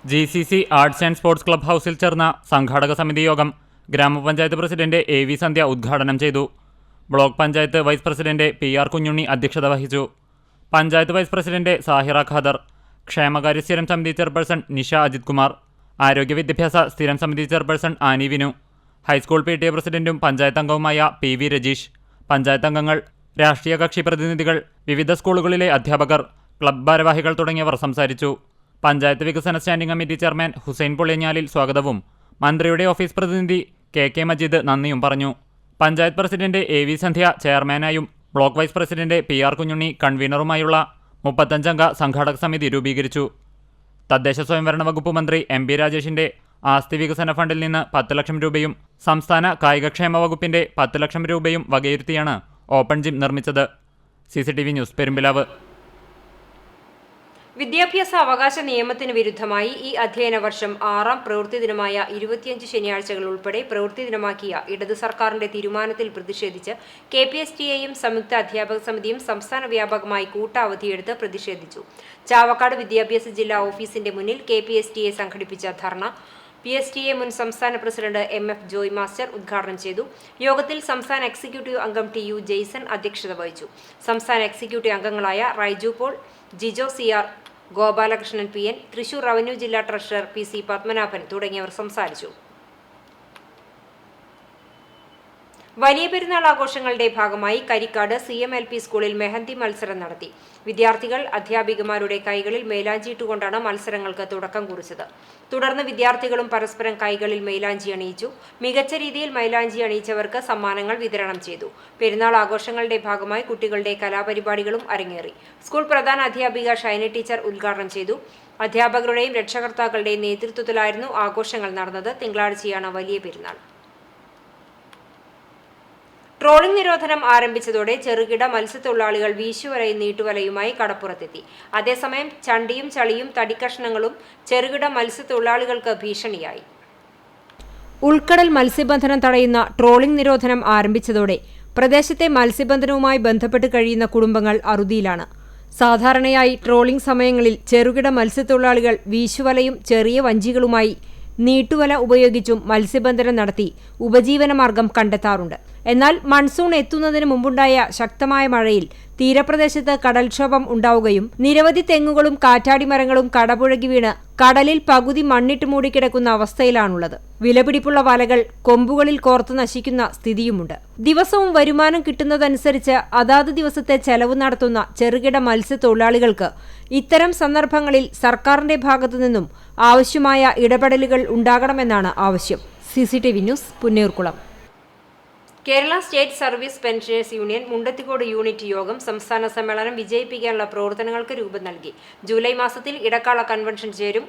GCC arts and sports club ഹൗസിൽ ചേർന്ന സംഘാടക സമിതി യോഗം ഗ്രാമപഞ്ചായത്ത് പ്രസിഡന്റ് AV സന്ധ്യ ഉദ്ഘാടനം ചെയ്തു. Block panchayat vice president PR Kunjunni അധ്യക്ഷത വഹിച്ചു. പഞ്ചായത്ത് വൈസ് പ്രസിഡന്റ് സാഹിറ ഖാദർ, ക്ഷേമകാര്യ സ്ഥിരം സമിതി ചെയർപേഴ്സൺ നിഷ അജിത് കുമാർ, ആരോഗ്യ വിദ്യാഭ്യാസ സ്ഥിരം സമിതി chairperson Annie Vinu, high school PTA പ്രസിഡന്റും പഞ്ചായത്ത് അംഗവുമായ PV രജീഷ്, പഞ്ചായത്ത് അംഗങ്ങൾ, രാഷ്ട്രീയ കക്ഷി പ്രതിനിധികൾ, വിവിധ സ്കൂളുകളിലെ അധ്യാപകർ, ക്ലബ് ഭാരവാഹികൾ തുടങ്ങിയവർ സംസാരിച്ചു. പഞ്ചായത്ത് വികസന standing committee chairman Hussain Poliyanjalil സ്വാഗതവും മന്ത്രിയുടെ ഓഫീസ് പ്രതിനിധി KK മജീദ് നന്ദിയും പറഞ്ഞു. പഞ്ചായത്ത് പ്രസിഡന്റ് AV സന്ധ്യ ചെയർമാനായും block vice president PR Kunhunni കൺവീനറുമായുള്ള 35-അംഗ സംഘാടക സമിതി രൂപീകരിച്ചു. തദ്ദേശ സ്വയംഭരണ വകുപ്പ് മന്ത്രി MB രാജേഷിന്റെ ആസ്തി വികസന ഫണ്ടിൽ നിന്ന് 10 ലക്ഷം രൂപയും സംസ്ഥാന കായികക്ഷേമ വകുപ്പിന്റെ 10 ലക്ഷം രൂപയും വകയിരുത്തിയാണ് ഓപ്പൺ ജിം നിർമ്മിച്ചത്. CCTV news, Perumpilavu. വിദ്യാഭ്യാസ അവകാശ നിയമത്തിന് വിരുദ്ധമായി ഈ അധ്യയന വർഷം 6ാം പ്രവൃത്തി ദിനമായ 25 ശനിയാഴ്ചകൾ ഉൾപ്പെടെ പ്രവൃത്തി ദിനമാക്കിയ ഇടതു സർക്കാരിന്റെ തീരുമാനത്തിൽ പ്രതിഷേധിച്ച് KPSTA-യും സംയുക്ത അധ്യാപക സമിതിയും സംസ്ഥാന വ്യാപകമായി കൂട്ടവധിയെടുത്ത് പ്രതിഷേധിച്ചു. ചാവക്കാട് വിദ്യാഭ്യാസ ജില്ലാ ഓഫീസിന്റെ മുന്നിൽ KPSTA സംഘടിപ്പിച്ച ധർണ PSTA മുൻ സംസ്ഥാന പ്രസിഡന്റ് MF ജോയ് മാസ്റ്റർ ഉദ്ഘാടനം ചെയ്തു. യോഗത്തിൽ സംസ്ഥാന എക്സിക്യൂട്ടീവ് അംഗം TU ജെയ്സൺ അധ്യക്ഷത വഹിച്ചു. സംസ്ഥാന എക്സിക്യൂട്ടീവ് അംഗങ്ങളായ Raiju Paul, Jijo CR, Gopalakrishnan PN, Thrissur revenue ജില്ലാ ട്രഷറർ PC പത്മനാഭൻ തുടങ്ങിയവർ സംസാരിച്ചു. വലിയ പെരുന്നാൾ ആഘോഷങ്ങളുടെ ഭാഗമായി കരിക്കാട് CMLP സ്കൂളിൽ മെഹന്തി മത്സരം നടത്തി. വിദ്യാർത്ഥികൾ അധ്യാപികമാരുടെ കൈകളിൽ മൈലാഞ്ചി ഇട്ടുകൊണ്ടാണ് മത്സരങ്ങൾക്ക് തുടക്കം കുറിച്ചത്. തുടർന്ന് വിദ്യാർത്ഥികളും പരസ്പരം കൈകളിൽ മൈലാഞ്ചി അണിയിച്ചു. മികച്ച രീതിയിൽ മൈലാഞ്ചി അണിയിച്ചവർക്ക് സമ്മാനങ്ങൾ വിതരണം ചെയ്തു. പെരുന്നാൾ ആഘോഷങ്ങളുടെ ഭാഗമായി കുട്ടികളുടെ കലാപരിപാടികളും അരങ്ങേറി. സ്കൂൾ പ്രധാന അധ്യാപിക ഷൈനി ടീച്ചർ ഉദ്ഘാടനം ചെയ്തു. അധ്യാപകരുടെയും രക്ഷകർത്താക്കളുടെയും നേതൃത്വത്തിലായിരുന്നു ആഘോഷങ്ങൾ നടന്നത്. തിങ്കളാഴ്ചയാണ് വലിയ പെരുന്നാൾ. ട്രോളിംഗ് നിരോധനം ആരംഭിച്ചതോടെ ചെറുകിട മത്സ്യത്തൊഴിലാളികൾ വീശുവലയും നീട്ടുവലയുമായി കടപ്പുറത്തെത്തി. അതേസമയം ചണ്ടിയും ചളിയും തടിക്കഷ്ണങ്ങളും ചെറുകിട മത്സ്യത്തൊഴിലാളികൾക്ക് ഭീഷണിയായി. ഉൾക്കടൽ മത്സ്യബന്ധനം തടയുന്ന ട്രോളിംഗ് നിരോധനം ആരംഭിച്ചതോടെ പ്രദേശത്തെ മത്സ്യബന്ധനവുമായി ബന്ധപ്പെട്ട് കഴിയുന്ന കുടുംബങ്ങൾ അറുതിയിലാണ്. സാധാരണയായി ട്രോളിംഗ് സമയങ്ങളിൽ ചെറുകിട മത്സ്യത്തൊഴിലാളികൾ വീശുവലയും ചെറിയ വഞ്ചികളുമായി നീട്ടുവല ഉപയോഗിച്ചും മത്സ്യബന്ധനം നടത്തി ഉപജീവനമാർഗം കണ്ടെത്താറുണ്ട്. എന്നാൽ മൺസൂൺ എത്തുന്നതിന് മുമ്പുണ്ടായ ശക്തമായ മഴയിൽ തീരപ്രദേശത്ത് കടൽക്ഷോഭം ഉണ്ടാവുകയും നിരവധി തെങ്ങുകളും കാറ്റാടിമരങ്ങളും കടപുഴകി വീണ് കടലിൽ പകുതി മണ്ണിട്ട് മൂടിക്കിടക്കുന്ന അവസ്ഥയിലാണുള്ളത്. വിലപിടിപ്പുള്ള വലകൾ കൊമ്പുകളിൽ കോർത്ത് നശിക്കുന്ന സ്ഥിതിയുമുണ്ട്. ദിവസവും വരുമാനം കിട്ടുന്നതനുസരിച്ച് അതാത് ദിവസത്തെ ചെലവ് നടത്തുന്ന ചെറുകിട മത്സ്യത്തൊഴിലാളികൾക്ക് ഇത്തരം സന്ദർഭങ്ങളിൽ സർക്കാരിന്റെ ഭാഗത്തുനിന്നും ആവശ്യമായ ഇടപെടലുകൾ ഉണ്ടാകണമെന്നാണ് ആവശ്യം. CCTV news, Punnayurkulam. Kerala state service pensioners union Mundathikode unit യോഗം സംസ്ഥാന സമ്മേളനം വിജയിപ്പിക്കാനുള്ള പ്രവർത്തനങ്ങൾക്ക് രൂപം നൽകി. ജൂലൈ മാസത്തിൽ ഇടക്കാല കൺവെൻഷൻ ചേരും.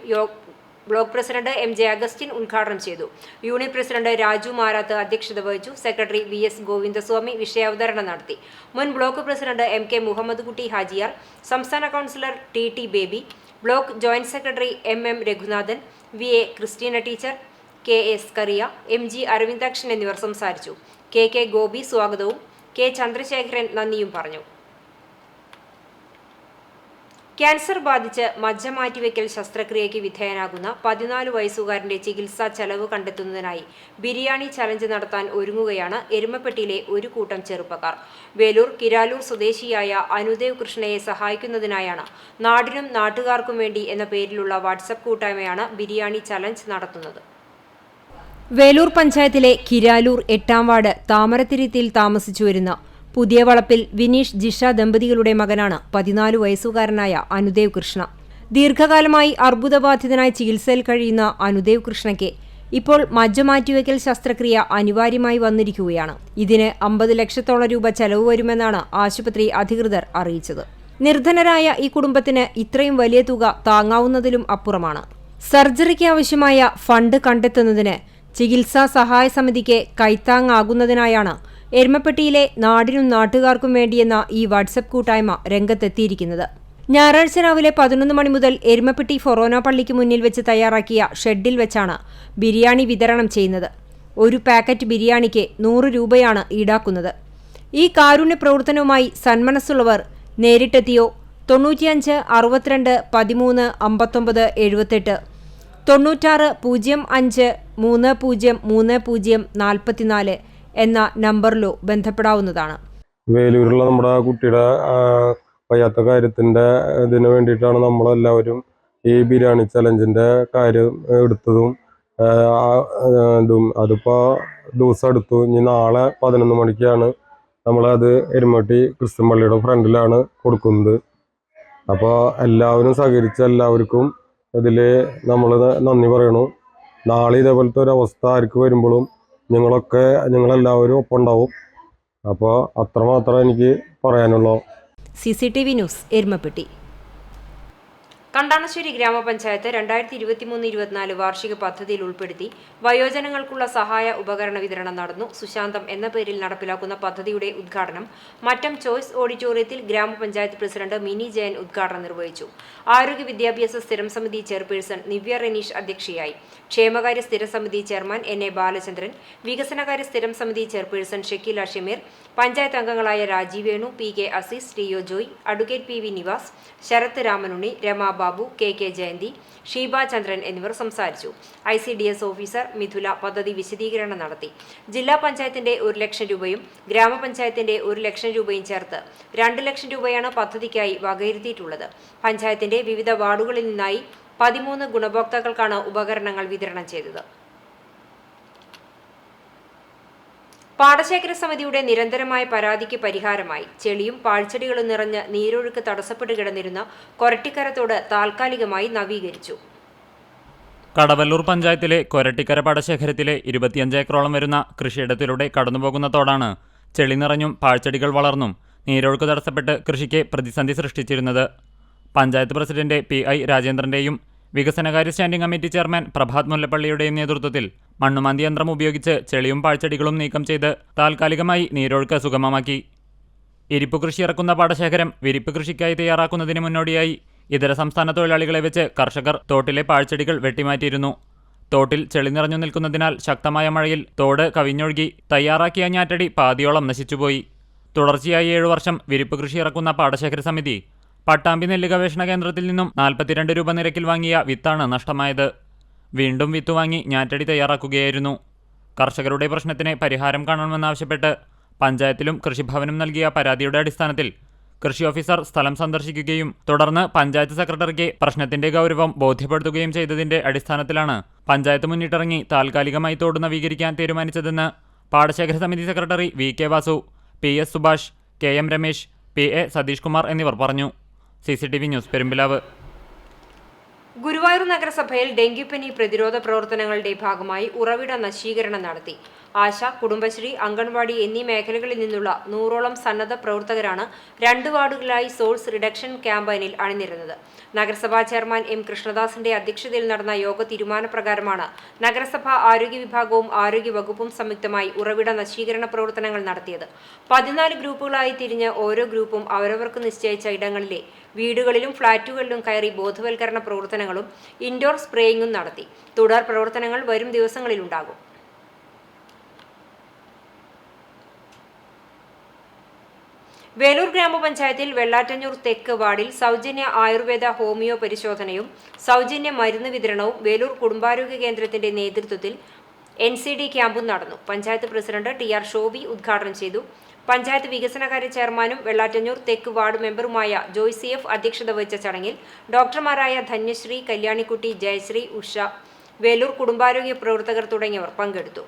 ബ്ലോക്ക് പ്രസിഡന്റ് MJ അഗസ്റ്റിൻ ഉദ്ഘാടനം ചെയ്തു. യൂണിയൻ പ്രസിഡന്റ് രാജു മാരാത്ത് അധ്യക്ഷത വഹിച്ചു. സെക്രട്ടറി VS ഗോവിന്ദസ്വാമി വിഷയാവതരണം നടത്തി. മുൻ block president MK Muhammad Kutty Hajiyar, സംസ്ഥാന councillor TT Baby, block joint secretary MM Raghunathan, VA Christina teacher, KA Scaria, MG Aravindakshan എന്നിവർ സംസാരിച്ചു. KK ഗോപി സ്വാഗതവും K ചന്ദ്രശേഖരൻ നന്ദിയും പറഞ്ഞു. ക്യാൻസർ ബാധിച്ച് മജ്ജ മാറ്റിവെക്കൽ ശസ്ത്രക്രിയയ്ക്ക് വിധേയനാകുന്ന 14 വയസ്സുകാരന്റെ ചികിത്സാ ചെലവ് കണ്ടെത്തുന്നതിനായി ബിരിയാണി ചലഞ്ച് നടത്താൻ ഒരുങ്ങുകയാണ് എരുമപ്പെട്ടിയിലെ ഒരു കൂട്ടം ചെറുപ്പക്കാർ. വേലൂർ കിരാലൂർ സ്വദേശിയായ അനുദേവ് കൃഷ്ണയെ സഹായിക്കുന്നതിനായാണ് നാടിനും നാട്ടുകാർക്കും വേണ്ടി എന്ന പേരിലുള്ള വാട്സപ്പ് കൂട്ടായ്മയാണ് ബിരിയാണി ചലഞ്ച് നടത്തുന്നത്. വേലൂർ പഞ്ചായത്തിലെ കിരാലൂർ 8ാം വാർഡ് താമരത്തിരുത്തിയിൽ താമസിച്ചു വരുന്ന പുതിയ വളപ്പിൽ വിനീഷ് ജിഷ ദമ്പതികളുടെ മകനാണ് 14 വയസ്സുകാരനായ അനുദേവ് കൃഷ്ണ. ദീർഘകാലമായി അർബുദബാധിതനായി ചികിത്സയിൽ കഴിയുന്ന അനുദേവ് കൃഷ്ണയ്ക്ക് ഇപ്പോൾ മജ്ജ മാറ്റിവെക്കൽ ശസ്ത്രക്രിയ അനിവാര്യമായി വന്നിരിക്കുകയാണ്. ഇതിന് 50 ലക്ഷത്തോളം രൂപ ചെലവ് വരുമെന്നാണ് ആശുപത്രി അധികൃതർ അറിയിച്ചത്. നിർധനരായ ഈ കുടുംബത്തിന് ഇത്രയും വലിയ തുക താങ്ങാവുന്നതിലും അപ്പുറമാണ്. സർജറിക്ക് ആവശ്യമായ ഫണ്ട് കണ്ടെത്തുന്നതിന് ചികിത്സാ സഹായ സമിതിക്ക് കൈത്താങ്ങാകുന്നതിനായാണ് എരുമപ്പെട്ടിയിലെ നാടിനും നാട്ടുകാർക്കും വേണ്ടിയെന്ന ഈ വാട്സപ്പ് കൂട്ടായ്മ രംഗത്തെത്തിയിരിക്കുന്നത്. ഞായറാഴ്ച രാവിലെ 11 മണി മുതൽ എരുമപ്പെട്ടി ഫൊറോന പള്ളിക്ക് മുന്നിൽ വെച്ച് തയ്യാറാക്കിയ ഷെഡിൽ വെച്ചാണ് ബിരിയാണി വിതരണം ചെയ്യുന്നത്. ഒരു പാക്കറ്റ് ബിരിയാണിക്ക് 100 രൂപയാണ് ഈടാക്കുന്നത്. ഈ കാരുണ്യ പ്രവർത്തനവുമായി സന്മനസ്സുള്ളവർ നേരിട്ടെത്തിയോ 95 62 13 59 78 96 05 30 30 44 എന്ന നമ്പറിലോ ബന്ധപ്പെടാവുന്നതാണ്. വേലൂരുള്ള നമ്മുടെ കുട്ടിയുടെ വയ്യാത്ത കാര്യത്തിൻ്റെ ഇതിന് വേണ്ടിയിട്ടാണ് നമ്മളെല്ലാവരും ഈ ബിരിയാണി ചലഞ്ചിൻ്റെ കാര്യം എടുത്തതും ഇതും. അതിപ്പോൾ ദിവസം എടുത്തു. ഇനി നാളെ 11 മണിക്കാണ് നമ്മളത് എരുമപ്പെട്ടി ക്രിസ്ത്യൻ പള്ളിയുടെ ഫ്രണ്ടിലാണ് കൊടുക്കുന്നത്. അപ്പോൾ എല്ലാവരും സഹകരിച്ച എല്ലാവർക്കും ഇതിൽ നമ്മൾ നന്ദി പറയണു. നാളെ ഇതേപോലത്തെ ഒരു അവസ്ഥ ആർക്ക് വരുമ്പോഴും നിങ്ങളെല്ലാവരും ഒപ്പം ഉണ്ടാവും. അപ്പോൾ അത്രമാത്രം എനിക്ക് പറയാനുള്ളൂ. CCTV news, Erumapetty. കണ്ടാണശ്ശേരി ഗ്രാമപഞ്ചായത്ത് 2023-24 വാർഷിക പദ്ധതിയിൽ ഉൾപ്പെടുത്തി വയോജനങ്ങൾക്കുള്ള സഹായ ഉപകരണ വിതരണം നടന്നു. സുശാന്തം എന്ന പേരിൽ നടപ്പിലാക്കുന്ന പദ്ധതിയുടെ ഉദ്ഘാടനം മറ്റം ചോയ്സ് ഓഡിറ്റോറിയത്തിൽ ഗ്രാമപഞ്ചായത്ത് പ്രസിഡന്റ് മിനി ജയൻ ഉദ്ഘാടനം നിർവഹിച്ചു. ആരോഗ്യ വിദ്യാഭ്യാസ സ്ഥിരം സമിതി ചെയർപേഴ്സൺ നിവ്യ റെനീഷ് അധ്യക്ഷയായി. ക്ഷേമകാര്യ സ്ഥിരം സമിതി ചെയർമാൻ NA ബാലചന്ദ്രൻ, വികസനകാര്യ സ്ഥിരം സമിതി ചെയർപേഴ്സൺ ഷക്കീല ഷമീർ, പഞ്ചായത്ത് അംഗങ്ങളായ Rajeev Venu, PK Azeez, TO Joy, advocate PV Nivas, Sarath Ramanunni, Rama Babu, KK Jayanthi, Sheeba Chandran എന്നിവർ സംസാരിച്ചു. ICDS ഓഫീസർ മിഥുല പദ്ധതി വിശദീകരണം നടത്തി. ജില്ലാ പഞ്ചായത്തിന്റെ 1 ലക്ഷം രൂപയും ഗ്രാമപഞ്ചായത്തിന്റെ 1 ലക്ഷം രൂപയും ചേർത്ത് 2 ലക്ഷം രൂപയാണ് പദ്ധതിക്കായി വകയിരുത്തിയിട്ടുള്ളത്. പഞ്ചായത്തിന്റെ വിവിധ വാർഡുകളിൽ നിന്നായി 13 ഗുണഭോക്താക്കൾക്കാണ് ഉപകരണങ്ങൾ വിതരണം ചെയ്തത്. പാടശേഖര സമിതിയുടെ നിരന്തരമായ പരാതിക്ക് പരിഹാരമായി ചെളിയും പാഴ്ചെടികളും നിറഞ്ഞ് നീരൊഴുക്ക് തടസ്സപ്പെട്ട് കിടന്നിരുന്ന കൊരട്ടിക്കരത്തോട് താൽക്കാലികമായി നവീകരിച്ചു. കടവല്ലൂർ പഞ്ചായത്തിലെ കൊരട്ടിക്കര പാടശേഖരത്തിലെ 25 ഏക്കറോളം വരുന്ന കൃഷിയിടത്തിലൂടെ കടന്നുപോകുന്ന തോടാണ് ചെളി നിറഞ്ഞും പാഴ്ചെടികൾ വളർന്നും നീരൊഴുക്ക് തടസ്സപ്പെട്ട് കൃഷിക്ക് പ്രതിസന്ധി സൃഷ്ടിച്ചിരുന്നത്. പഞ്ചായത്ത് പ്രസിഡന്റ് PI രാജേന്ദ്രന്റെയും വികസനകാര്യ സ്റ്റാൻഡിംഗ് കമ്മിറ്റി ചെയർമാൻ പ്രഭാത് മുല്ലപ്പള്ളിയുടെയും നേതൃത്വത്തിൽ മണ്ണുമാന്തി യന്ത്രം ഉപയോഗിച്ച് ചെളിയും പാഴ്ചെടികളും നീക്കം ചെയ്ത് താൽക്കാലികമായി നീരൊഴുക്ക് സുഗമമാക്കി. ഇരിപ്പു കൃഷി ഇറക്കുന്ന പാടശേഖരം വിരിപ്പ് കൃഷിക്കായി തയ്യാറാക്കുന്നതിന് മുന്നോടിയായി ഇതര സംസ്ഥാന തൊഴിലാളികളെ വെച്ച് കർഷകർ തോട്ടിലെ പാഴ്ചെടികൾ വെട്ടിമാറ്റിയിരുന്നു. തോട്ടിൽ ചെളി നിറഞ്ഞു നിൽക്കുന്നതിനാൽ ശക്തമായ മഴയിൽ തോട് കവിഞ്ഞൊഴുകി തയ്യാറാക്കിയ ഞാറ്റടി പാതിയോളം നശിച്ചുപോയി. തുടർച്ചയായി 7 വർഷം വിരിപ്പ് കൃഷി ഇറക്കുന്ന പാടശേഖര സമിതി പട്ടാമ്പി നെല്ല് ഗവേഷണ കേന്ദ്രത്തിൽ നിന്നും 42 രൂപ നിരക്കിൽ വാങ്ങിയ വിത്താണ് നഷ്ടമായത്. വീണ്ടും വിത്ത് വാങ്ങി ഞാറ്റടി തയ്യാറാക്കുകയായിരുന്നു. കർഷകരുടെ പ്രശ്നത്തിന് പരിഹാരം കാണണമെന്നാവശ്യപ്പെട്ട് പഞ്ചായത്തിലും കൃഷിഭവനും നൽകിയ പരാതിയുടെ അടിസ്ഥാനത്തിൽ കൃഷി ഓഫീസർ സ്ഥലം സന്ദർശിക്കുകയും തുടർന്ന് പഞ്ചായത്ത് സെക്രട്ടറിക്ക് പ്രശ്നത്തിന്റെ ഗൗരവം ബോധ്യപ്പെടുത്തുകയും ചെയ്തതിന്റെ അടിസ്ഥാനത്തിലാണ് പഞ്ചായത്ത് മുന്നിട്ടിറങ്ങി താൽക്കാലികമായി തോട് നവീകരിക്കാൻ തീരുമാനിച്ചതെന്ന് പാടശേഖര സമിതി secretary VK Vasu, PS Subhash, KM Ramesh, PA Satheesh Kumar എന്നിവർ പറഞ്ഞു. CCTV news Perumpilavu. ഗുരുവായൂർ നഗരസഭയിൽ ഡെങ്കിപ്പനി പ്രതിരോധ പ്രവർത്തനങ്ങളുടെ ഭാഗമായി ഉറവിട നശീകരണം നടത്തി. ആശ, കുടുംബശ്രീ, അംഗൻവാടി എന്നീ മേഖലകളിൽ നിന്നുള്ള 100ഓളം സന്നദ്ധ പ്രവർത്തകരാണ് 2 വാർഡുകളിലായി സോഴ്സ് റിഡക്ഷൻ ക്യാമ്പയിനിൽ അണിനിരുന്നത്. നഗരസഭാ ചെയർമാൻ M. കൃഷ്ണദാസിന്റെ അധ്യക്ഷതയിൽ നടന്ന യോഗ തീരുമാനപ്രകാരമാണ് നഗരസഭാ ആരോഗ്യ വിഭാഗവും ആരോഗ്യ വകുപ്പും സംയുക്തമായി ഉറവിട നശീകരണ പ്രവർത്തനങ്ങൾ നടത്തിയത്. 14 ഗ്രൂപ്പുകളായി തിരിഞ്ഞ് ഓരോ ഗ്രൂപ്പും അവരവർക്ക് നിശ്ചയിച്ച ഇടങ്ങളിലെ വീടുകളിലും ഫ്ളാറ്റുകളിലും കയറി ബോധവൽക്കരണ പ്രവർത്തനങ്ങളും ഇൻഡോർ സ്പ്രേയിങ്ങും നടത്തി. തുടർ പ്രവർത്തനങ്ങൾ വരും ദിവസങ്ങളിലുണ്ടാകും. വേലൂർ ഗ്രാമപഞ്ചായത്തിൽ വെള്ളാറ്റഞ്ഞൂർ തെക്ക് വാർഡിൽ സൗജന്യ ആയുർവേദ ഹോമിയോ പരിശോധനയും സൗജന്യ മരുന്ന് വിതരണവും വേലൂർ കുടുംബാരോഗ്യ കേന്ദ്രത്തിന്റെ നേതൃത്വത്തിൽ NCD ക്യാമ്പും നടന്നു. പഞ്ചായത്ത് പ്രസിഡന്റ് TR ഷോബി ഉദ്ഘാടനം ചെയ്തു. പഞ്ചായത്ത് വികസനകാര്യ ചെയർമാനും വെള്ളാറ്റഞ്ഞൂർ തെക്ക് വാർഡ് മെമ്പറുമായ ജോയ് CF അധ്യക്ഷത വഹിച്ച ചടങ്ങിൽ ഡോക്ടർമാരായ ധന്യശ്രീ, കല്യാണിക്കുട്ടി, ജയശ്രീ, ഉഷ, വേലൂർ കുടുംബാരോഗ്യ പ്രവർത്തകർ തുടങ്ങിയവർ പങ്കെടുത്തു.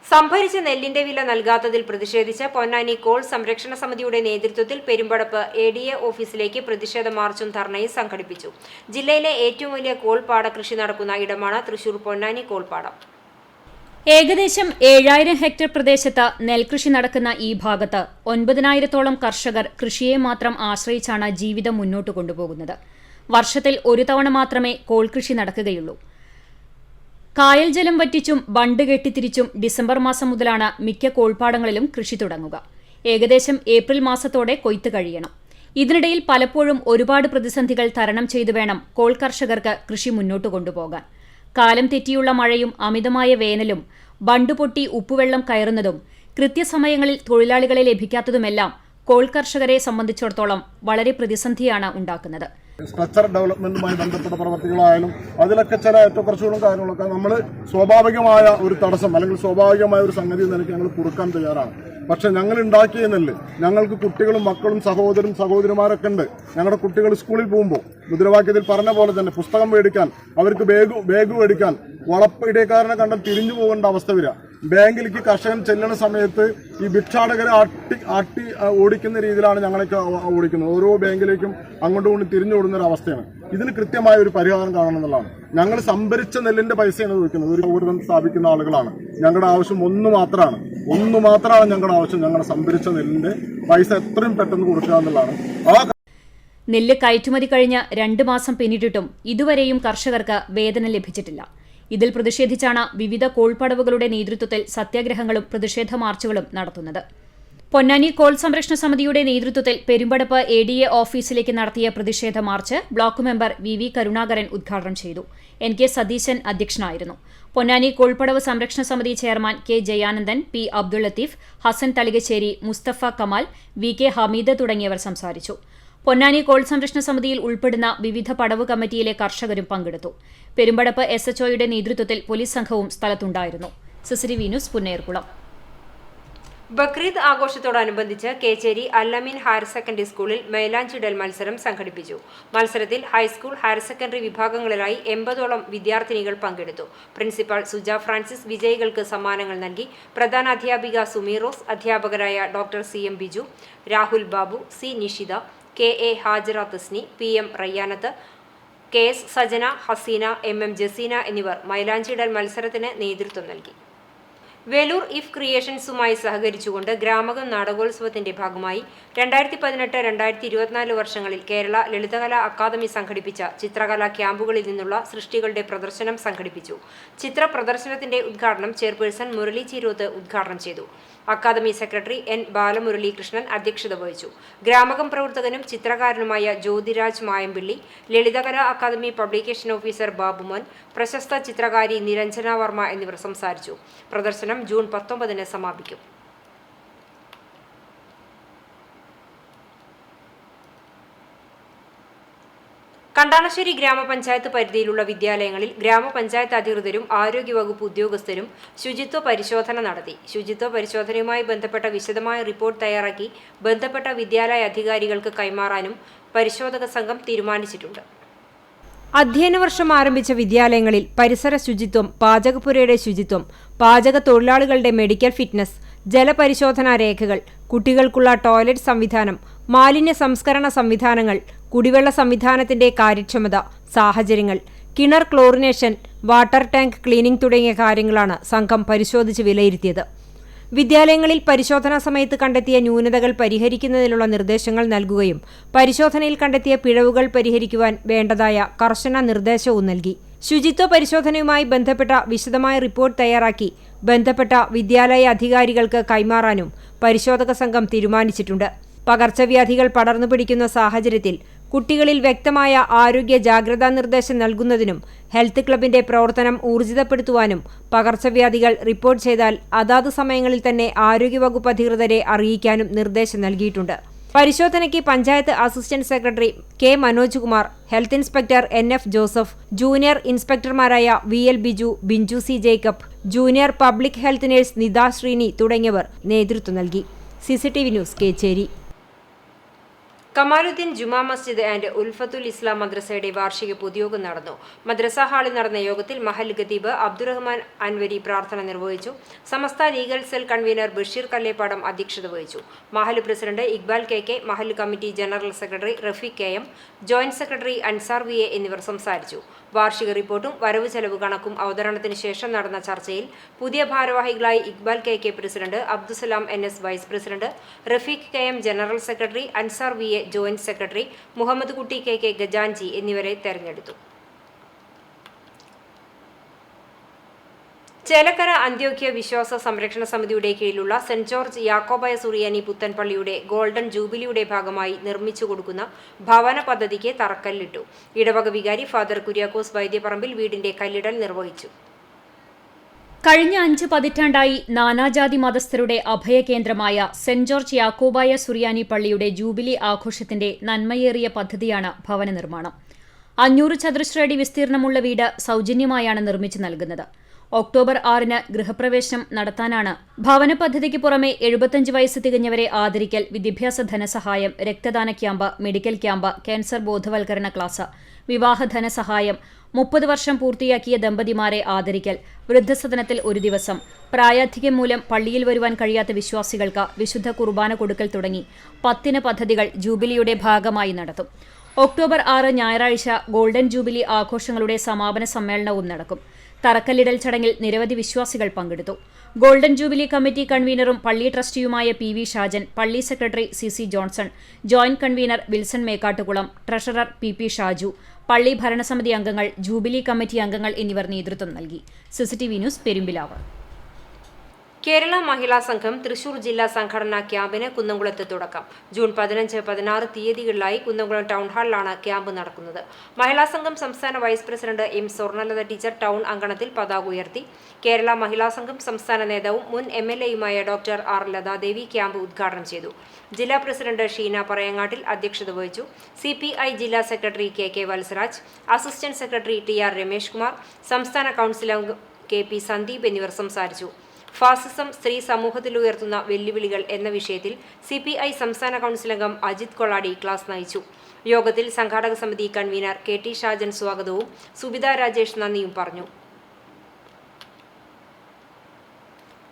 സംഭരിച്ച നെല്ലിന്റെ വില നൽകാത്തതിൽ പ്രതിഷേധിച്ച് പൊന്നാനി കോൾ സംരക്ഷണ സമിതിയുടെ നേതൃത്വത്തിൽ പെരുമ്പടപ്പ് ADA ഓഫീസിലേക്ക് പ്രതിഷേധ മാർച്ചും ധർണയും സംഘടിപ്പിച്ചു. ജില്ലയിലെ ഏറ്റവും വലിയ കോൾപാട കൃഷി നടക്കുന്ന ഇടമാണ് തൃശൂർ പൊന്നാനി കോൾപാടം. ഏകദേശം 7000 ഹെക്ടർ പ്രദേശത്ത് നെൽകൃഷി നടക്കുന്ന ഈ ഭാഗത്ത് 9000-ഓളം കർഷകർ കൃഷിയെ മാത്രം ആശ്രയിച്ചാണ് ജീവിതം മുന്നോട്ട് കൊണ്ടുപോകുന്നത്. വർഷത്തിൽ ഒരു തവണ മാത്രമേ കോൾ കൃഷി നടക്കുകയുള്ളൂ. കായൽ ജലം വറ്റിച്ചും ബണ്ട് കെട്ടിത്തിരിച്ചും ഡിസംബർ മാസം മുതലാണ് മിക്ക കോൾപ്പാടങ്ങളിലും കൃഷി തുടങ്ങുക. ഏകദേശം ഏപ്രിൽ മാസത്തോടെ കൊയ്ത്ത് കഴിയണം. ഇതിനിടയിൽ പലപ്പോഴും ഒരുപാട് പ്രതിസന്ധികൾ തരണം ചെയ്തു വേണം കോൾ കർഷകർക്ക് കൃഷി മുന്നോട്ട് കൊണ്ടുപോകാൻ. കാലം തെറ്റിയുള്ള മഴയും അമിതമായ വേനലും ബണ്ട് പൊട്ടി ഉപ്പുവെള്ളം കയറുന്നതും കൃത്യസമയങ്ങളിൽ തൊഴിലാളികളെ ലഭിക്കാത്തതുമെല്ലാം കോൾ കർഷകരെ സംബന്ധിച്ചിടത്തോളം വളരെ പ്രതിസന്ധിയാണ് ഉണ്ടാക്കുന്നത്. സ്ട്രക്ചർ ഡെവലപ്മെന്റുമായി ബന്ധപ്പെട്ട പ്രവർത്തികളായാലും അതിലൊക്കെ ചില ഏറ്റക്കുറച്ചുകളും കാര്യങ്ങളൊക്കെ നമ്മൾ സ്വാഭാവികമായ ഒരു തടസ്സം അല്ലെങ്കിൽ സ്വാഭാവികമായ ഒരു സംഗതി നിലയ്ക്ക് ഞങ്ങൾ കൊടുക്കാൻ തയ്യാറാണ്. പക്ഷെ ഞങ്ങൾ ഉണ്ടാക്കിയ നെല്ല് ഞങ്ങൾക്ക് കുട്ടികളും മക്കളും സഹോദരിമാരൊക്കെ ഉണ്ട്. ഞങ്ങളുടെ കുട്ടികൾ സ്കൂളിൽ പോകുമ്പോൾ മുദ്രാവാക്യത്തിൽ പറഞ്ഞ പോലെ തന്നെ പുസ്തകം മേടിക്കാൻ, അവർക്ക് ബാഗ് മേടിക്കാൻ വളപ്പിടക്കാരനെ കണ്ടാൽ തിരിഞ്ഞു പോകേണ്ട അവസ്ഥ വരിക. ബാങ്കിലേക്ക് കർഷകൻ ചെല്ലുന്ന സമയത്ത് ഈ ഭിക്ഷാടകരെ ആട്ടി ഓടിക്കുന്ന രീതിയിലാണ് ഞങ്ങളൊക്കെ ഓടിക്കുന്നത്. ഓരോ ബാങ്കിലേക്കും അങ്ങോട്ടും ഇങ്ങോട്ടും തിരിഞ്ഞോടുന്ന ഒരു അവസ്ഥയാണ്. ഇതിന് കൃത്യമായ ഒരു പരിഹാരം കാണണം എന്നുള്ളതാണ്. ഞങ്ങൾ സംഭരിച്ച നെല്ലിന്റെ പൈസയാണ് ചോദിക്കുന്നത്. ഒരു ഊർജ്ജം സ്ഥാപിക്കുന്ന ആളുകളാണ്. ഞങ്ങളുടെ ആവശ്യം ഒന്ന് മാത്രമാണ് ഞങ്ങളുടെ ആവശ്യം. ഞങ്ങളുടെ സംഭരിച്ച നെല്ലിന്റെ പൈസ എത്രയും പെട്ടെന്ന് കൊടുക്കുക എന്നുള്ളതാണ്. നെല്ല് കയറ്റുമതി കഴിഞ്ഞ് 2 മാസം പിന്നിട്ടിട്ടും ഇതുവരെയും കർഷകർക്ക് വേതനം ലഭിച്ചിട്ടില്ല. ഇതിൽ പ്രതിഷേധിച്ചാണ് വിവിധ കോൾപ്പടവുകളുടെ നേതൃത്വത്തിൽ സത്യാഗ്രഹങ്ങളും പ്രതിഷേധ മാർച്ചുകളും നടത്തുന്നത്. പൊന്നാനി കോൾ സംരക്ഷണ സമിതിയുടെ നേതൃത്വത്തിൽ പെരുമ്പടപ്പ് ADA ഓഫീസിലേക്ക് നടത്തിയ പ്രതിഷേധ march block member VV Karunakaran ഉദ്ഘാടനം ചെയ്തു. NK സതീശൻ അധ്യക്ഷനായിരുന്നു. പൊന്നാനി കോൾപ്പടവ് സംരക്ഷണ സമിതി chairman K Jayanandan, P Abdul Latheef, Hassan Thalikassery, Musthafa Kamal, VK Hameed തുടങ്ങിയവർ സംസാരിച്ചു. പൊന്നാനി കോൾ സംരക്ഷണ സമിതിയിൽ ഉൾപ്പെടുന്ന വിവിധ പടവ് കമ്മിറ്റിയിലെ കർഷകരും പങ്കെടുത്തു. പെരുമ്പടപ്പ് SHOയുടെ നേതൃത്വത്തിൽ പോലീസ് സംഘവും സ്ഥലത്തുണ്ടായിരുന്നു. CCTV news Punnerkulam. ബക്രീദ് ആഘോഷത്തോടനുബന്ധിച്ച് കേച്ചേരി അല്ലമീൻ ഹയർ സെക്കൻഡറി സ്കൂളിൽ മൈലാഞ്ചിടൽ മത്സരം സംഘടിപ്പിച്ചു. മത്സരത്തിൽ ഹൈസ്കൂൾ, ഹയർ സെക്കൻഡറി വിഭാഗങ്ങളിലായി 80ഓളം വിദ്യാർത്ഥിനികൾ പങ്കെടുത്തു. പ്രിൻസിപ്പൽ സുജ ഫ്രാൻസിസ് വിജയികൾക്ക് സമ്മാനങ്ങൾ നൽകി. പ്രധാനാധ്യാപിക സുമീറോസ്, അധ്യാപകരായ doctor CM Biju, Rahul Babu, C Nishitha, KA Hajara Thasni, PM Rayyanath, KS Sajana, Haseena, MM Jaseena എന്നിവർ മൈലാഞ്ചിടൽ മത്സരത്തിന് നേതൃത്വം നൽകി. വേലൂർ ഇഫ് ക്രിയേഷൻസുമായി സഹകരിച്ചുകൊണ്ട് ഗ്രാമകം നാടകോത്സവത്തിന്റെ ഭാഗമായി 2018-2024 വർഷങ്ങളിൽ കേരള ലളിതകലാ അക്കാദമി സംഘടിപ്പിച്ച ചിത്രകലാ ക്യാമ്പുകളിൽ നിന്നുള്ള സൃഷ്ടികളുടെ പ്രദർശനം സംഘടിപ്പിച്ചു. ചിത്ര പ്രദർശനത്തിന്റെ ഉദ്ഘാടനം ചെയർപേഴ്സൺ മുരളി ചീരോത്ത് ഉദ്ഘാടനം ചെയ്തു. അക്കാദമി സെക്രട്ടറി എൻ ബാലമുരളീകൃഷ്ണൻ അധ്യക്ഷത വഹിച്ചു. ഗ്രാമകം പ്രവർത്തകനും ചിത്രകാരനുമായ Jyothiraj Mayampilly, Lalithakala academy publication officer Babumon, പ്രശസ്ത ചിത്രകാരി നിരഞ്ജന വർമ്മ എന്നിവർ സംസാരിച്ചു. പ്രദർശനം ജൂൺ 19 സമാപിക്കും. കണ്ടാണശ്ശേരി ഗ്രാമപഞ്ചായത്ത് പരിധിയിലുള്ള വിദ്യാലയങ്ങളിൽ ഗ്രാമപഞ്ചായത്ത് അധികൃതരും ആരോഗ്യവകുപ്പ് ഉദ്യോഗസ്ഥരും ശുചിത്വ പരിശോധന നടത്തി. ശുചിത്വ പരിശോധനയുമായി ബന്ധപ്പെട്ട വിശദമായ റിപ്പോർട്ട് തയ്യാറാക്കി ബന്ധപ്പെട്ട വിദ്യാലയ അധികാരികൾക്ക് കൈമാറാനും പരിശോധക സംഘം തീരുമാനിച്ചിട്ടുണ്ട്. അധ്യയന വർഷം ആരംഭിച്ച വിദ്യാലയങ്ങളിൽ പരിസര ശുചിത്വം, പാചകപ്പുരയുടെ ശുചിത്വം, പാചക തൊഴിലാളികളുടെ മെഡിക്കൽ ഫിറ്റ്നസ്, ജലപരിശോധനാ രേഖകൾ, കുട്ടികൾക്കുള്ള ടോയ്ലറ്റ് സംവിധാനം, മാലിന്യ സംസ്കരണ സംവിധാനങ്ങൾ, കുടിവെള്ള സംവിധാനത്തിന്റെ കാര്യക്ഷമത, സാഹചര്യങ്ങൾ, കിണർ ക്ലോറിനേഷൻ, വാട്ടർ ടാങ്ക് ക്ലീനിംഗ് തുടങ്ങിയ കാര്യങ്ങളാണ് സംഘം പരിശോധിച്ച് വിലയിരുത്തിയത്. വിദ്യാലയങ്ങളിൽ പരിശോധനാ സമയത്ത് കണ്ടെത്തിയ ന്യൂനതകൾ പരിഹരിക്കുന്നതിനുള്ള നിർദ്ദേശങ്ങൾ നൽകുകയും പരിശോധനയിൽ കണ്ടെത്തിയ പിഴവുകൾ പരിഹരിക്കുവാൻ വേണ്ടതായ കർശന നിർദ്ദേശവും നൽകി. ശുചിത്വ പരിശോധനയുമായി ബന്ധപ്പെട്ട വിശദമായ റിപ്പോർട്ട് തയ്യാറാക്കി ബന്ധപ്പെട്ട വിദ്യാലയ അധികാരികൾക്ക് കൈമാറാനും പരിശോധക സംഘം തീരുമാനിച്ചിട്ടുണ്ട്. പകർച്ചവ്യാധികൾ പടർന്നു പിടിക്കുന്ന സാഹചര്യത്തിൽ കുട്ടികളിൽ വ്യക്തമായ ആരോഗ്യ ജാഗ്രതാ നിർദ്ദേശം നൽകുന്നതിനും ഹെൽത്ത് ക്ലബിന്റെ പ്രവർത്തനം ഊർജിതപ്പെടുത്തുവാനും പകർച്ചവ്യാധികൾ റിപ്പോർട്ട് ചെയ്താൽ അതാത് സമയങ്ങളിൽ തന്നെ ആരോഗ്യവകുപ്പ് അധികൃതരെ അറിയിക്കാനും നിർദ്ദേശം നൽകിയിട്ടുണ്ട്. പരിശോധനയ്ക്ക് panchayat assistant secretary K Manoj Kumar, health inspector NF Joseph, junior ഇൻസ്പെക്ടർമാരായ VL Biju, Binju C Jacob, junior public health nurse Nitha Sreeni തുടങ്ങിയവർ നേതൃത്വം നൽകി. CCTV news Kechery. Kamaluddin Juma Masjid and Ulfathul Islam മദ്രസയുടെ വാർഷിക പൊതുയോഗം നടന്നു. മദ്രസ ഹാളിൽ നടന്ന യോഗത്തിൽ മഹൽ ഖതീബ് അബ്ദുറഹ്മാൻ അൻവരി പ്രാർത്ഥന നിർവഹിച്ചു. Samastha legal cell convener Basheer Kallepadam അധ്യക്ഷത വഹിച്ചു. മഹൽ പ്രസിഡന്റ് ഇക്ബാൽ KK, മഹൽ committee general secretary Rafeeq KM, joint secretary Ansar VA എന്നിവർ സംസാരിച്ചു. വാർഷിക റിപ്പോർട്ടും വരവ് ചെലവ് കണക്കും അവതരണത്തിന് ശേഷം നടന്ന ചർച്ചയിൽ പുതിയ ഭാരവാഹികളായി Iqbal KK president, Abdussalam NS vice president, Rafeeq KM general secretary, Ansar VA joint secretary, Muhammad Kutty KK ഗജാൻജി എന്നിവരെ തെരഞ്ഞെടുത്തു. ചേലക്കര അന്ത്യോക്യ വിശ്വാസ സംരക്ഷണ സമിതിയുടെ കീഴിലുള്ള സെന്റ് ജോർജ് യാക്കോബായ സുറിയാനി പുത്തൻപള്ളിയുടെ ഗോൾഡൻ ജൂബിലിയുടെ ഭാഗമായി നിർമ്മിച്ചു കൊടുക്കുന്ന ഭവന പദ്ധതിക്ക് തറക്കല്ലിട്ടു. ഇടവക വികാരി ഫാദർ കുര്യാക്കോസ് വൈദ്യപറമ്പിൽ വീടിന്റെ കല്ലിടൽ നിർവഹിച്ചു. കഴിഞ്ഞ 5 പതിറ്റാണ്ടായി നാനാജാതി മതസ്ഥരുടെ അഭയകേന്ദ്രമായ സെന്റ് ജോർജ് യാക്കോബായ സുറിയാനി പള്ളിയുടെ ജൂബിലി ആഘോഷത്തിന്റെ നന്മയേറിയ പദ്ധതിയാണ് ഭവന നിർമ്മാണം. 500 ചതുരശ്ര അടി വിസ്തീർണമുള്ള വീട് സൗജന്യമായാണ് നിർമ്മിച്ചു നൽകുന്നത്. ഒക്ടോബർ 6 ഗൃഹപ്രവേശനം നടത്താനാണ് ഭവന പദ്ധതിക്ക് പുറമെ 75 വയസ്സ് തികഞ്ഞവരെ ആദരിക്കൽ, വിദ്യാഭ്യാസ ധനസഹായം, രക്തദാന ക്യാമ്പ്, മെഡിക്കൽ ക്യാമ്പ്, ക്യാൻസർ ബോധവൽക്കരണ ക്ലാസ്, വിവാഹ ധനസഹായം, 30 വർഷം പൂർത്തിയാക്കിയ ദമ്പതിമാരെ ആദരിക്കൽ, വൃദ്ധസദനത്തിൽ 1 ദിവസം, പ്രായാധിക്യം മൂലം പള്ളിയിൽ വരുവാൻ കഴിയാത്ത വിശ്വാസികൾക്ക് വിശുദ്ധ കുർബാന കൊടുക്കൽ തുടങ്ങി 10 പദ്ധതികൾ ജൂബിലിയുടെ ഭാഗമായി നടത്തും. ഒക്ടോബർ 6 ഞായറാഴ്ച ഗോൾഡൻ ജൂബിലി ആഘോഷങ്ങളുടെ സമാപന സമ്മേളനവും നടക്കും. തറക്കല്ലിടൽ ചടങ്ങിൽ നിരവധി വിശ്വാസികൾ പങ്കെടുത്തു. ഗോൾഡൻ ജൂബിലി കമ്മിറ്റി കൺവീനറും പള്ളി ട്രസ്റ്റിയുമായ PV ഷാജൻ, പള്ളി secretary CC Johnson, joint convener Wilson Mekkattukulam, treasurer PP Shaju, പള്ളി ഭരണസമിതി അംഗങ്ങൾ, ജൂബിലി കമ്മിറ്റി അംഗങ്ങൾ എന്നിവർ നേതൃത്വം നൽകി. CCTV news Perumpilavu. കേരള മഹിളാ സംഘം തൃശൂർ ജില്ലാ സംഘടനാ ക്യാമ്പിന് കുന്നംകുളത്ത് തുടക്കം. ജൂൺ 15, 16 തീയതികളിലായി കുന്നംകുളം ടൗൺ ഹാളിലാണ് ക്യാമ്പ് നടക്കുന്നത്. മഹിളാ സംഘം സംസ്ഥാന vice president M Swarnalatha teacher town അങ്കണത്തിൽ പതാക ഉയർത്തി. കേരള മഹിളാ സംഘം സംസ്ഥാന നേതാവും മുൻ MLA-യുമായ ഡോക്ടർ R ലതാദേവി ക്യാമ്പ് ഉദ്ഘാടനം ചെയ്തു. ജില്ലാ പ്രസിഡന്റ് ഷീന പറയങ്ങാട്ടിൽ അധ്യക്ഷത വഹിച്ചു. CPI ജില്ലാ secretary KK Valsaraj, assistant secretary TR Ramesh Kumar, സംസ്ഥാന കൗൺസിൽ അംഗം KP സന്ദീപ് എന്നിവർ സംസാരിച്ചു. ഫാസിസം സ്ത്രീ സമൂഹത്തിൽ ഉയർത്തുന്ന വെല്ലുവിളികൾ എന്ന വിഷയത്തിൽ CPI സംസ്ഥാന കൗൺസിൽ അംഗം അജിത് കൊളാടി ക്ലാസ് നയിച്ചു. യോഗത്തിൽ സംഘാടക സമിതി കൺവീനർ KT ഷാജൻ സ്വാഗതവും സുബിത രാജേഷ് നന്ദിയും പറഞ്ഞു.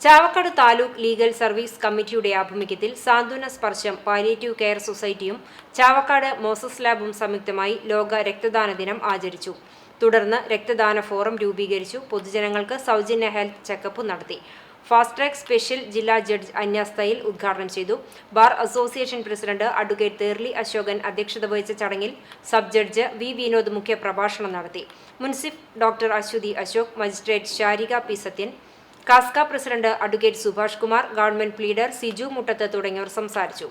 ചാവക്കാട് താലൂക്ക് ലീഗൽ സർവീസ് കമ്മിറ്റിയുടെ ആഭിമുഖ്യത്തിൽ സാന്ത്വന സ്പർശം പാലിയേറ്റീവ് കെയർ സൊസൈറ്റിയും ചാവക്കാട് മോസസ് ലാബും സംയുക്തമായി ലോക രക്തദാന ദിനം ആചരിച്ചു. തുടർന്ന് രക്തദാന ഫോറം രൂപീകരിച്ചു. പൊതുജനങ്ങൾക്ക് സൗജന്യ ഹെൽത്ത് ചെക്കപ്പ് നടത്തി. ഫാസ്റ്റ് ട്രാക്ക് സ്പെഷ്യൽ ജില്ലാ ജഡ്ജ് അന്യാസ്തയിൽ ഉദ്ഘാടനം ചെയ്തു. Bar association president advocate Therli Ashokan അധ്യക്ഷത വഹിച്ച ചടങ്ങിൽ സബ് ജഡ്ജ് വി വിനോദ് മുഖ്യ പ്രഭാഷണം നടത്തി. Munsif doctor Aswathy Ashok, magistrate Sharika P Sathyan, കാസ്ക president advocate Subhash Kumar, government pleader Siju Muttath തുടങ്ങിയവർ സംസാരിച്ചു.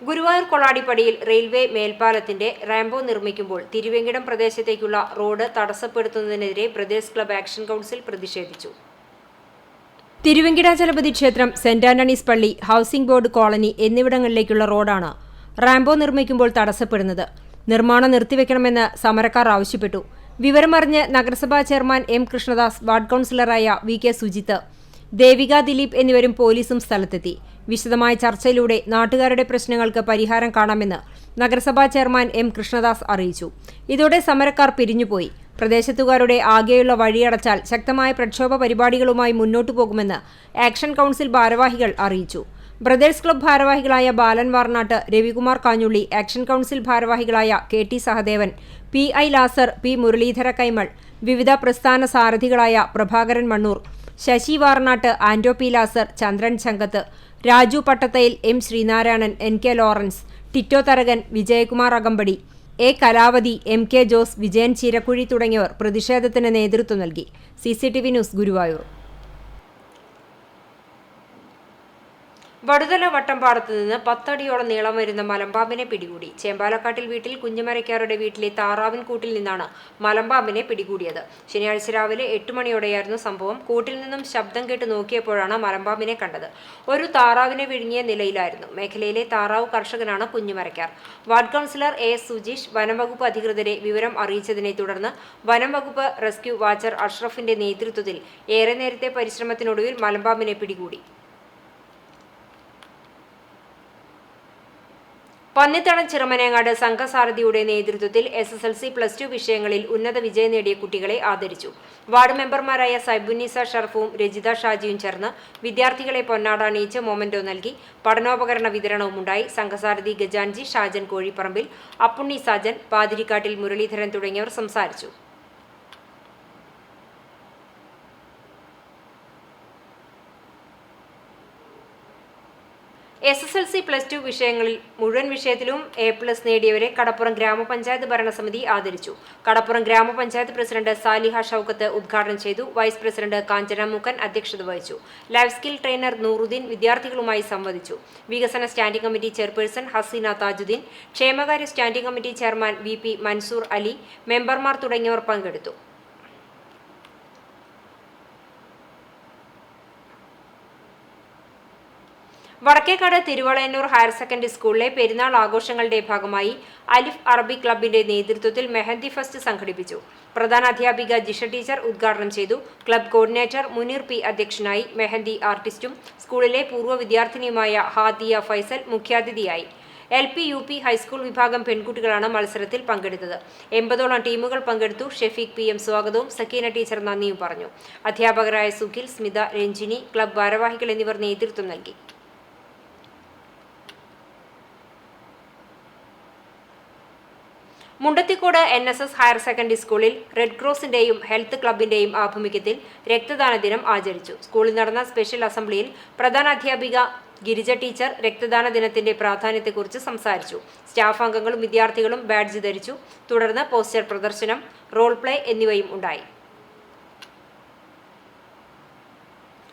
ഗുരുവായൂർ കൊളാടിപ്പടിയിൽ റെയിൽവേ മേൽപ്പാലത്തിന്റെ റാംപോ നിർമ്മിക്കുമ്പോൾ തിരുവേങ്കിടം പ്രദേശത്തേക്കുള്ള റോഡ് തടസ്സപ്പെടുത്തുന്നതിനെതിരെ ബ്രദേഴ്സ് ക്ലബ്ബ് ആക്ഷൻ കൗൺസിൽ പ്രതിഷേധിച്ചു. തിരുവെങ്കിടാചലപതി ക്ഷേത്രം, സെന്റ് ആന്റണീസ് പള്ളി, ഹൗസിംഗ് ബോർഡ് കോളനി എന്നിവിടങ്ങളിലേക്കുള്ള റോഡാണ് റാംപോ നിർമ്മിക്കുമ്പോൾ തടസ്സപ്പെടുന്നത്. നിർമ്മാണം നിർത്തിവെക്കണമെന്ന് സമരക്കാർ ആവശ്യപ്പെട്ടു. വിവരമറിഞ്ഞ് നഗരസഭാ ചെയർമാൻ എം കൃഷ്ണദാസ്, വാർഡ് കൗൺസിലറായ വി കെ സുജിത്ത്, ദേവിക ദിലീപ് എന്നിവരും പോലീസും സ്ഥലത്തെത്തി. വിശദമായ ചർച്ചയിലൂടെ നാട്ടുകാരുടെ പ്രശ്നങ്ങൾക്ക് പരിഹാരം കാണാമെന്ന് നഗരസഭാ ചെയർമാൻ എം കൃഷ്ണദാസ് അറിയിച്ചു. ഇതോടെ സമരക്കാർ പിരിഞ്ഞുപോയി. പ്രദേശത്തുകാരുടെ ആകെയുള്ള വഴിയടച്ചാൽ ശക്തമായ പ്രക്ഷോഭ പരിപാടികളുമായി മുന്നോട്ടു പോകുമെന്ന് ആക്ഷൻ കൗൺസിൽ ഭാരവാഹികൾ അറിയിച്ചു. ബ്രദേഴ്സ് ക്ലബ്ബ് ഭാരവാഹികളായ ബാലൻ വാർനാട്ട്, രവികുമാർ കാഞ്ഞുള്ളി, ആക്ഷൻ കൗൺസിൽ ഭാരവാഹികളായ K T Sahadevan, P I Lazar, P Muraleedhara Kaimal, വിവിധ പ്രസ്ഥാന സാരഥികളായ Prabhakaran Mannur, Sasi Varnatt, Anto P Lazar, Chandran Changath, Raju Pattathayil, M Sreenarayanan, N K Lawrence, Tito Tharakan, Vijayakumar Akambadi, A Kalavathi, M K Jose, Vijayan Cheerakuzhi തുടങ്ങിയവർ പ്രതിഷേധത്തിന് നേതൃത്വം നൽകി. CCTV news, Guruvayur. വടുതല വട്ടംപാടത്ത് നിന്ന് 10 അടിയോളം നീളം വരുന്ന മലമ്പാമ്പിനെ പിടികൂടി. ചേമ്പാലക്കാട്ടിൽ വീട്ടിൽ കുഞ്ഞുമരക്കാരുടെ വീട്ടിലെ താറാവിൻ കൂട്ടിൽ നിന്നാണ് മലമ്പാമ്പിനെ പിടികൂടിയത്. ശനിയാഴ്ച രാവിലെ 8 മണിയോടെയായിരുന്നു സംഭവം. കൂട്ടിൽ നിന്നും ശബ്ദം കേട്ട് നോക്കിയപ്പോഴാണ് മലമ്പാമ്പിനെ കണ്ടത്. ഒരു താറാവിനെ വിഴുങ്ങിയ നിലയിലായിരുന്നു. മേഖലയിലെ താറാവ് കർഷകനാണ് Kunjumarakkar. Ward councillor AS Sujeesh വനംവകുപ്പ് അധികൃതരെ വിവരം അറിയിച്ചതിനെ തുടർന്ന് വനംവകുപ്പ് റെസ്ക്യൂ വാച്ചർ അഷ്റഫിന്റെ നേതൃത്വത്തിൽ ഏറെ നേരത്തെ പരിശ്രമത്തിനൊടുവിൽ മലമ്പാമ്പിനെ പിടികൂടി. പന്നിത്തടം ചിറമനേങ്ങാട് സംഘസാരഥിയുടെ നേതൃത്വത്തിൽ SSLC+2 വിഷയങ്ങളിൽ ഉന്നത വിജയം നേടിയ കുട്ടികളെ ആദരിച്ചു. വാർഡ് മെമ്പർമാരായ സൈബുന്നീസ ഷർഫും രജിത ഷാജിയും ചേർന്ന് വിദ്യാർത്ഥികളെ പൊന്നാട അണിയിച്ച് മൊമെന്റോ നൽകി. പഠനോപകരണ വിതരണവുമുണ്ടായി. സംഘസാരഥി ഗജാൻജി, ഷാജൻ കോഴിപ്പറമ്പിൽ, അപ്പുണ്ണി സാജൻ, പാതിരിക്കാട്ടിൽ മുരളീധരൻ തുടങ്ങിയവർ സംസാരിച്ചു. SSLC+2 വിഷയങ്ങളിൽ മുഴുവൻ വിഷയത്തിലും A+ നേടിയവരെ കടപ്പുറം ഗ്രാമപഞ്ചായത്ത് ഭരണസമിതി ആദരിച്ചു. കടപ്പുറം ഗ്രാമപഞ്ചായത്ത് പ്രസിഡന്റ് സാലിഹ ഷൌക്കത്ത് ഉദ്ഘാടനം ചെയ്തു. വൈസ് പ്രസിഡന്റ് കാഞ്ചന മൂക്കൻ അധ്യക്ഷത വഹിച്ചു. ലൈഫ് സ്കിൽ ട്രെയിനർ നൂറുദ്ദീൻ വിദ്യാർത്ഥികളുമായി സംവദിച്ചു. വികസന standing committee chairperson Haseena Thajuddin, ക്ഷേമകാര്യ standing committee chairman VP Mansoor Ali, മെമ്പർമാർ തുടങ്ങിയവർ പങ്കെടുത്തു. വടക്കേക്കാട് തിരുവളയന്നൂർ ഹയർ സെക്കൻഡറി സ്കൂളിലെ പെരുന്നാൾ ആഘോഷങ്ങളുടെ ഭാഗമായി അലിഫ് അറബി ക്ലബിന്റെ നേതൃത്വത്തിൽ മെഹന്തി ഫെസ്റ്റ് സംഘടിപ്പിച്ചു. പ്രധാന അധ്യാപിക ജിഷ ടീച്ചർ ഉദ്ഘാടനം ചെയ്തു. ക്ലബ് കോർഡിനേറ്റർ മുനീർ P അധ്യക്ഷനായി. മെഹന്തി ആർട്ടിസ്റ്റും സ്കൂളിലെ പൂർവ്വ വിദ്യാർത്ഥിനിയുമായ ഹാദിയ ഫൈസൽ മുഖ്യാതിഥിയായി. LP, UP, ഹൈസ്കൂൾ വിഭാഗം പെൺകുട്ടികളാണ് മത്സരത്തിൽ പങ്കെടുത്തത്. 80ഓളം ടീമുകൾ പങ്കെടുത്തു. ഷെഫീഖ് PM സ്വാഗതവും സക്കീന ടീച്ചർ നന്ദിയും പറഞ്ഞു. അധ്യാപകരായ സുഖിൽ, സ്മിത, രഞ്ജിനി, ക്ലബ് ഭാരവാഹികൾ എന്നിവർ നേതൃത്വം നൽകി. മുണ്ടത്തിക്കോട് NSS ഹയർ സെക്കൻഡറി സ്കൂളിൽ റെഡ് ക്രോസിന്റെയും ഹെൽത്ത് ക്ലബിന്റെയും ആഭിമുഖ്യത്തിൽ രക്തദാന ദിനം ആചരിച്ചു. സ്കൂളിൽ നടന്ന സ്പെഷ്യൽ അസംബ്ലിയിൽ പ്രധാന അധ്യാപിക ഗിരിജ ടീച്ചർ രക്തദാന ദിനത്തിന്റെ പ്രാധാന്യത്തെക്കുറിച്ച് സംസാരിച്ചു. സ്റ്റാഫ് അംഗങ്ങളും വിദ്യാർത്ഥികളും ബാഡ്ജ് ധരിച്ചു. തുടർന്ന് പോസ്റ്റർ പ്രദർശനം, റോൾ പ്ലേ എന്നിവയും ഉണ്ടായി.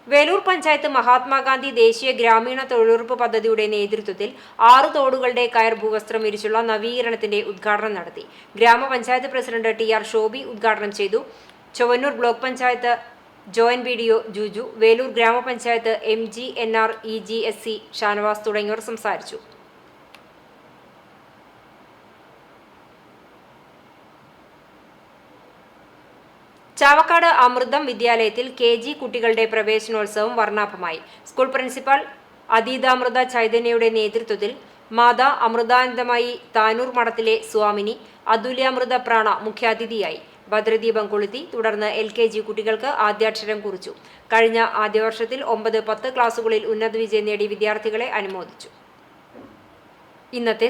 വേലൂർ പഞ്ചായത്ത് മഹാത്മാഗാന്ധി ദേശീയ ഗ്രാമീണ തൊഴിലുറപ്പ് പദ്ധതിയുടെ നേതൃത്വത്തിൽ 6 തോടുകളുടെ കയർ ഭൂവസ്ത്രം വിരിച്ചുള്ള നവീകരണത്തിന്റെ ഉദ്ഘാടനം നടത്തി. ഗ്രാമപഞ്ചായത്ത് പ്രസിഡന്റ് TR ഷോബി ഉദ്ഘാടനം ചെയ്തു. Chovvannur block panchayat joint BDO Juju, Veloor grama panchayat MGNR EGSC Shanavas തുടങ്ങിയവർ സംസാരിച്ചു. ചാവക്കാട് അമൃതം വിദ്യാലയത്തിൽ KG കുട്ടികളുടെ പ്രവേശനോത്സവം വർണ്ണാഭമായി. സ്കൂൾ പ്രിൻസിപ്പൽ അതീതാമൃത ചൈതന്യയുടെ നേതൃത്വത്തിൽ മാതാ അമൃതാനന്ദമായി താനൂർ മഠത്തിലെ സ്വാമിനി അതുല്യാമൃത പ്രാണ മുഖ്യാതിഥിയായി. ഭദ്രദീപം കൊളുത്തി. തുടർന്ന് LKG കുട്ടികൾക്ക് ആദ്യാക്ഷരം കുറിച്ചു. കഴിഞ്ഞ ആദ്യവർഷത്തിൽ 9, 10 ക്ലാസുകളിൽ ഉന്നത വിജയം നേടിയ വിദ്യാർത്ഥികളെ അനുമോദിച്ചു. ഇന്നത്തെ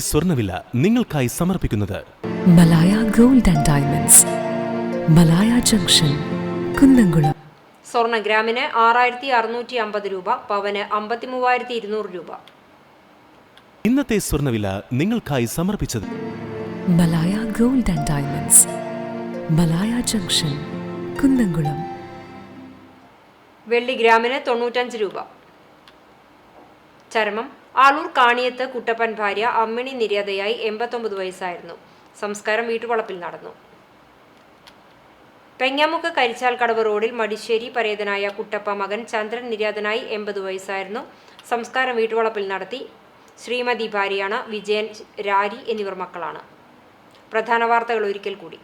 സ്വർണ്ണവില നിങ്ങൾക്കായി സമർപ്പിക്കുന്നത് Malaya gold and diamonds, Malaya junction, Kunnamkulam. സ്വർണ്ണ ഗ്രാമിന് 6650 രൂപ, പവന് 53200 രൂപ. ഇന്നത്തെ സ്വർണ്ണവില നിങ്ങൾക്കായി സമർപ്പിച്ചത് Malaya gold and diamonds, Malaya junction, Kunnamkulam. വെള്ളി ഗ്രാമിന് 95 രൂപ. ചരമം ആളൂർ കാണിയത്ത് കുട്ടപ്പൻ ഭാര്യ അമ്മിണി നിര്യാതയായി 89 വയസ്സായിരുന്നു. സംസ്കാരം വീട്ടുവളപ്പിൽ നടന്നു. പെങ്ങാമുക്ക് കരിച്ചാൽ കടവ് റോഡിൽ മടിശ്ശേരി പരേതനായ കുട്ടപ്പ മകൻ ചന്ദ്രൻ നിര്യാതനായി 80 വയസ്സായിരുന്നു. സംസ്കാരം വീട്ടുവളപ്പിൽ നടത്തി. ശ്രീമതി ഭാര്യയാണ്. വിജയൻ, രാരി എന്നിവർ മക്കളാണ്. പ്രധാന വാർത്തകൾ ഒരിക്കൽ കൂടി.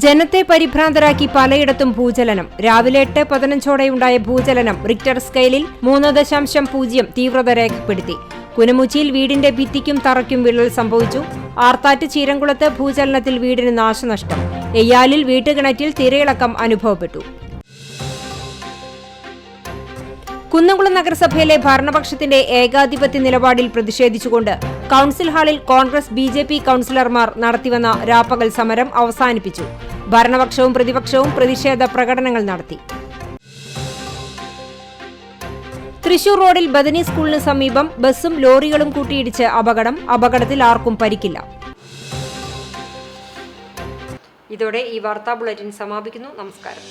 ജനത്തെ പരിഭ്രാന്തരാക്കി പലയിടത്തും ഭൂചലനം. രാവിലെ 8:15 ഭൂചലനം റിക്ടർ സ്കെയിലിൽ 3.0 തീവ്രത രേഖപ്പെടുത്തി. കുനമുച്ചിയിൽ വീടിന്റെ ഭിത്തിക്കും തറയ്ക്കും വിള്ളൽ സംഭവിച്ചു. ആർത്താറ്റ് ചീരംകുളത്ത് ഭൂചലനത്തിൽ വീടിന് നാശനഷ്ടം. എയ്യാലിൽ വീട്ടുകിണറ്റിൽ തിരയിളക്കം അനുഭവപ്പെട്ടു. കുന്നംകുളം നഗരസഭയിലെ ഭരണപക്ഷത്തിന്റെ ഏകാധിപത്യ നിലപാടിൽ പ്രതിഷേധിച്ചുകൊണ്ട് കൌൺസിൽ ഹാളിൽ കോൺഗ്രസ് BJP കൌൺസിലർമാർ നടത്തിവന്ന രാപ്പകൽ സമരം അവസാനിപ്പിച്ചു. ഭരണപക്ഷവും പ്രതിപക്ഷവും പ്രതിഷേധ പ്രകടനങ്ങൾ നടത്തി. തൃശൂർ റോഡിൽ ബദനി സ്കൂളിന് സമീപം ബസ്സും ലോറികളും കൂട്ടിയിടിച്ച് അപകടത്തിൽ ആർക്കും പരിക്കില്ല. ഇതോടെ ഈ വാർത്താ ബുള്ളറ്റിൻ സമാപിക്കുന്നു. നമസ്കാരം.